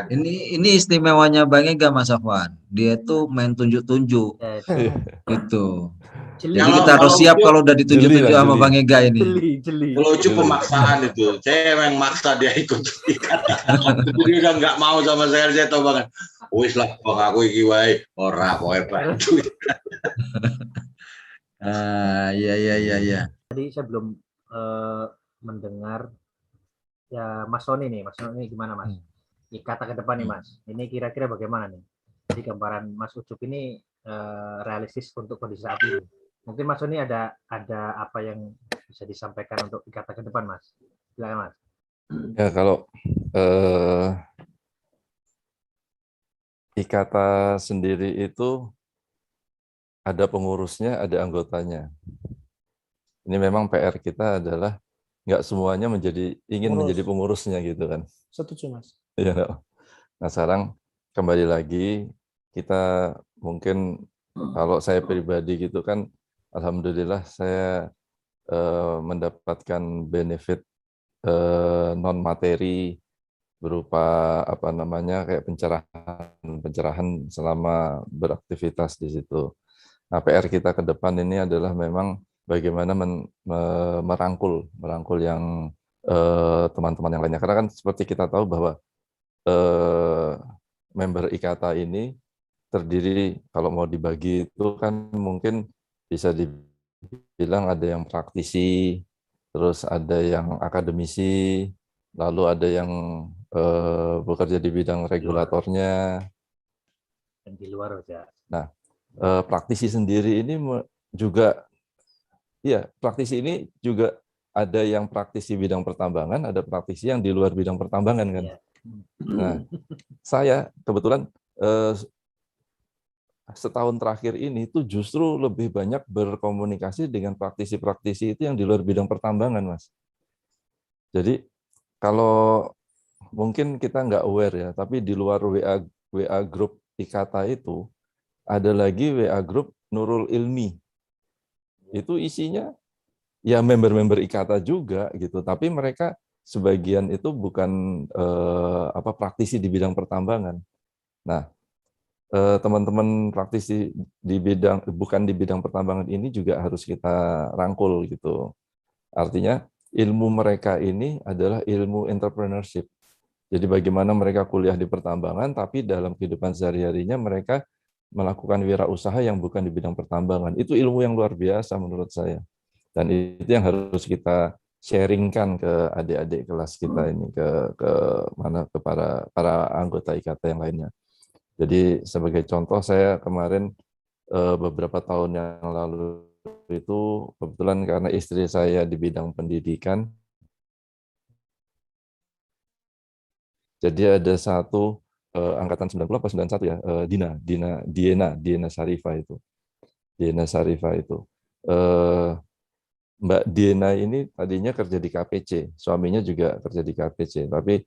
Ini istimewanya Bang Ega Mas Afwan. Dia tuh main tunjuk-tunjuk. Gitu. Jadi kita harus siap kalau udah ditunjuk-tunjuk sama Bang Ega ini. Kalau itu pemaksaan itu. Saya memang maksa dia ikut dia udah nggak mau sama saya tahu banget. Wis lah bang aku iki wae ora pokoke bantu. Iya. Tadi saya belum mendengar ya Mas Sony nih. Mas Sony gimana Mas? IKATA ke depan nih Mas. Ini kira-kira bagaimana nih? Jadi gambaran Mas Ucup ini realistis untuk kondisi saat ini. Mungkin Mas Sony ada apa yang bisa disampaikan untuk IKATA ke depan Mas? Silakan Mas. Ya kalau IKATA sendiri itu ada pengurusnya, ada anggotanya. Ini memang PR kita adalah nggak semuanya ingin menjadi pengurusnya gitu kan. Setuju, Mas. Iya. Nah sekarang kembali lagi kita mungkin kalau saya pribadi gitu kan, alhamdulillah saya mendapatkan benefit non materi berupa apa namanya kayak pencerahan selama beraktivitas di situ. Nah, PR kita ke depan ini adalah memang bagaimana merangkul yang teman-teman yang lainnya. Karena kan seperti kita tahu bahwa member IKATA ini terdiri kalau mau dibagi itu kan mungkin bisa dibilang ada yang praktisi, terus ada yang akademisi, lalu ada yang bekerja di bidang regulatornya. Dan di luar aja. Nah, praktisi sendiri ini juga, ya praktisi ini juga ada yang praktisi bidang pertambangan, ada praktisi yang di luar bidang pertambangan kan. Iya. Nah, saya kebetulan setahun terakhir ini itu justru lebih banyak berkomunikasi dengan praktisi-praktisi itu yang di luar bidang pertambangan, Mas. Jadi kalau mungkin kita nggak aware ya, tapi di luar WA grup IKATA itu ada lagi WA grup Nurul Ilmi. Itu isinya ya member-member IKATA juga gitu, tapi mereka sebagian itu bukan praktisi di bidang pertambangan. Nah, teman-teman praktisi bukan di bidang pertambangan ini juga harus kita rangkul gitu. Artinya ilmu mereka ini adalah ilmu entrepreneurship. Jadi bagaimana mereka kuliah di pertambangan, tapi dalam kehidupan sehari-harinya mereka melakukan wirausaha yang bukan di bidang pertambangan. Itu ilmu yang luar biasa menurut saya. Dan itu yang harus kita sharingkan ke adik-adik kelas kita ini, ke para anggota IKATA yang lainnya. Jadi sebagai contoh saya kemarin beberapa tahun yang lalu itu kebetulan karena istri saya di bidang pendidikan, jadi ada satu angkatan 90 apa 91 ya, Diena Sarifah itu. Diena Sarifah itu. Mbak Diena ini tadinya kerja di KPC, suaminya juga kerja di KPC, tapi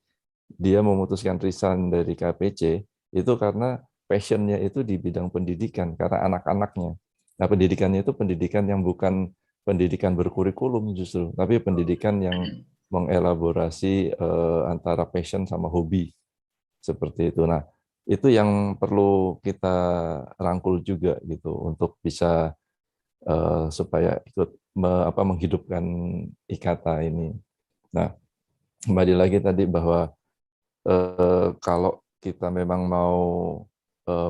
dia memutuskan resign dari KPC itu karena passionnya itu di bidang pendidikan, karena anak-anaknya. Nah, pendidikannya itu pendidikan yang bukan pendidikan berkurikulum justru, tapi pendidikan yang mengelaborasi antara passion sama hobi. Seperti itu. Nah, itu yang perlu kita rangkul juga gitu untuk bisa supaya ikut menghidupkan IKATA ini. Nah, kembali lagi tadi bahwa kalau kita memang mau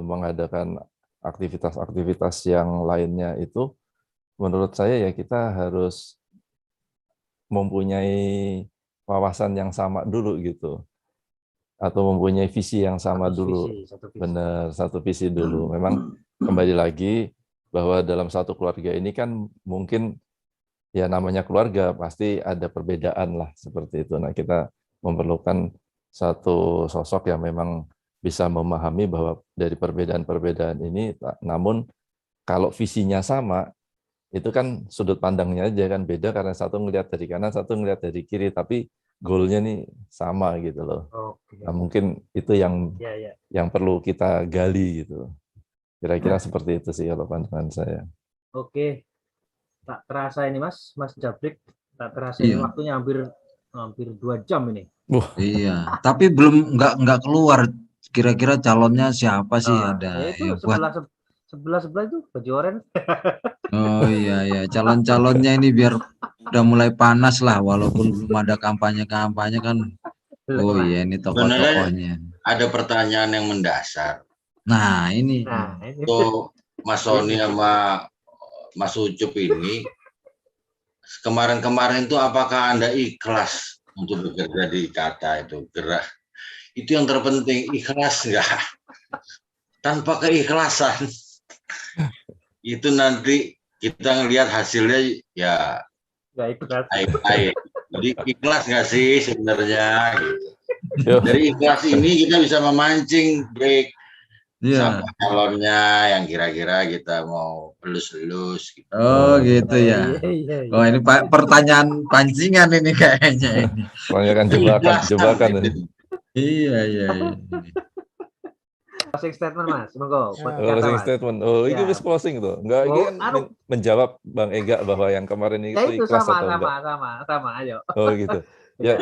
mengadakan aktivitas-aktivitas yang lainnya itu, menurut saya ya kita harus mempunyai wawasan yang sama dulu gitu, atau mempunyai visi yang sama dulu. Benar, satu visi dulu. Memang kembali lagi bahwa dalam satu keluarga ini kan mungkin ya namanya keluarga pasti ada perbedaan lah seperti itu. Nah, kita memerlukan satu sosok yang memang bisa memahami bahwa dari perbedaan-perbedaan ini, namun kalau visinya sama, itu kan sudut pandangnya aja kan beda karena satu ngelihat dari kanan, satu ngelihat dari kiri, tapi goalnya nih sama gitu loh. Nah, mungkin itu yang perlu kita gali gitu. Kira-kira seperti itu sih kalau pandangan saya. Oke, tak terasa ini Mas Jabrik, tak terasa ini waktunya hampir 2 jam ini. Iya, tapi belum nggak keluar. Kira-kira calonnya siapa sih ada? Itu sebelah itu baju oranye. Oh iya, calon-calonnya ini biar udah mulai panas lah, walaupun belum ada kampanye-kampanye kan. Oh iya, ini tokoh-tokohnya. Ada pertanyaan yang mendasar. Nah ini. Untuk Mas Sony sama Mas Ucup ini, kemarin-kemarin itu apakah Anda ikhlas untuk bekerja di IKATA itu? Gerak. Itu yang terpenting, ikhlas enggak? Tanpa keikhlasan, itu nanti kita ngelihat hasilnya ya baik-baik. Jadi ikhlas nggak sih sebenarnya? Gitu. Dari ikhlas ini kita bisa memancing break Iya. Siapa calonnya yang kira-kira kita mau elus-elus gitu. Oh gitu ya. Iya. Oh ini pertanyaan pancingan ini kayaknya ini. Soalnya kan jebakan ini. Iya iya. Closing statement Mas, monggo buat kata Closing Mas. statement. Oh, ini Ya. wis closing tuh. Enggak, ini kan menjawab Bang Ega bahwa yang kemarin Ya itu itu ikhlas sama atau enggak. ayo. Oh gitu. Ya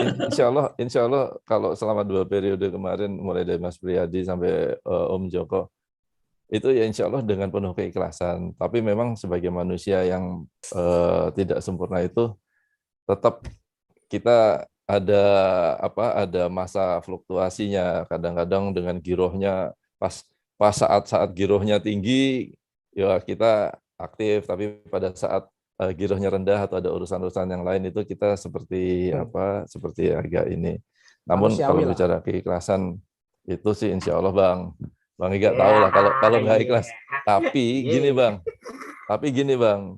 insya Allah kalau selama 2 periode kemarin mulai dari Mas Priyadi sampai Om Joko itu ya insya Allah dengan penuh keikhlasan. Tapi memang sebagai manusia yang tidak sempurna itu tetap kita ada masa fluktuasinya. Kadang-kadang dengan girohnya pas saat girohnya tinggi ya kita aktif, tapi pada saat girohnya rendah atau ada urusan-urusan yang lain itu kita seperti agak ini. Namun kalau bicara keikhlasan itu sih insya Allah Bang Iga tahu lah kalau nggak ikhlas. Tapi gini Bang,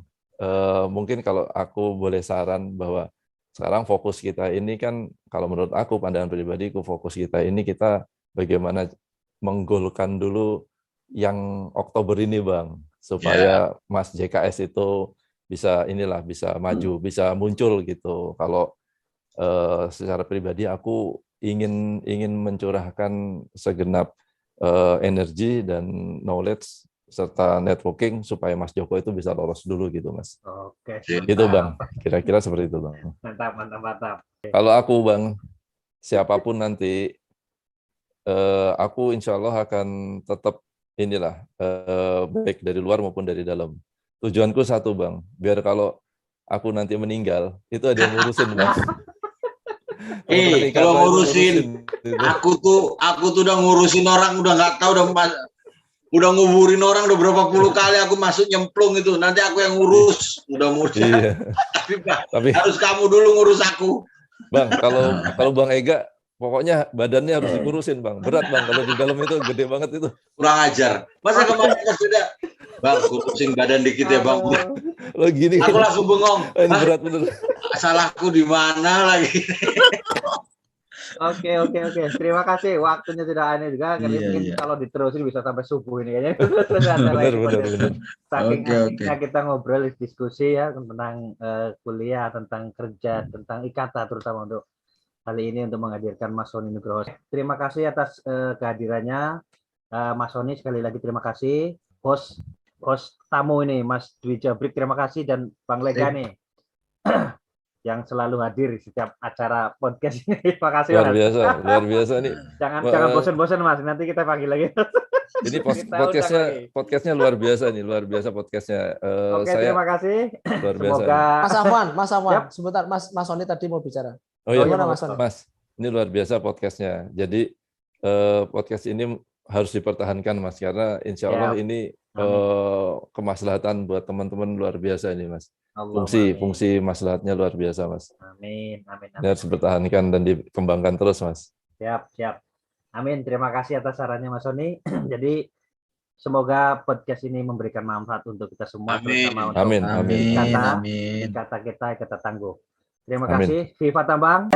mungkin kalau aku boleh saran bahwa sekarang fokus kita ini kan kalau menurut aku pandangan pribadiku fokus kita ini kita bagaimana menggolkan dulu yang Oktober ini Bang supaya Mas JKS itu bisa maju, bisa muncul gitu. Kalau secara pribadi aku ingin mencurahkan segenap energi dan knowledge serta networking supaya Mas Joko itu bisa lolos dulu gitu Mas. Oke. Gitu Bang, kira-kira seperti itu Bang. Mantap. Kalau aku Bang, siapapun nanti, aku insya Allah akan tetap baik dari luar maupun dari dalam. Tujuanku satu Bang, biar kalau aku nanti meninggal, itu ada yang ngurusin Bang. Kalau ngurusin, aku tuh udah ngurusin orang, udah nggak tahu, udah nguburin orang udah berapa puluh kali aku masuk nyemplung itu. Nanti aku yang ngurus, mudah-mudahan. Iya. Tapi harus kamu dulu ngurus aku. Bang, kalau Bang Ega, pokoknya badannya harus dikurusin Bang. Berat Bang, kalau di dalam itu gede banget itu. Kurang ajar. Masa kemarin sudah, Bang, kurusin badan dikit ya Bang. Lo gini. Aku langsung bengong. Berat bener. Salahku di mana lagi? Oke. Terima kasih. Waktunya sudah aneh juga. Mungkin kalau diterusin bisa sampai subuh ini kayaknya. Bener. Saking asiknya kita ngobrol, diskusi ya tentang kuliah, tentang kerja, tentang IKATA terutama untuk kali ini untuk menghadirkan Mas Sony Nugroho. Terima kasih atas kehadirannya Mas Sony, sekali lagi terima kasih. Host tamu ini Mas Dwi Jabrik, terima kasih, dan Bang Lega nih yang selalu hadir di setiap acara podcast ini. Terima kasih luar biasa nih. Jangan bosan-bosan Mas, nanti kita panggil lagi. Ini podcastnya luar biasa podcastnya. Oke, terima kasih. Luar biasa. Semoga Mas Afwan, sebentar Mas Sony tadi mau bicara. Oh iya, Mas, ini luar biasa podcastnya. Jadi podcast ini harus dipertahankan Mas, karena insya Allah ini kemaslahatan buat teman-teman luar biasa ini Mas. Fungsi maslahatnya luar biasa Mas. Amin. Ini harus dipertahankan dan dikembangkan terus Mas. Siap. Amin. Terima kasih atas sarannya Mas Sony. Jadi semoga podcast ini memberikan manfaat untuk kita semua. Amin. Amin. Kata kita tangguh. Terima kasih. Viva Tambang.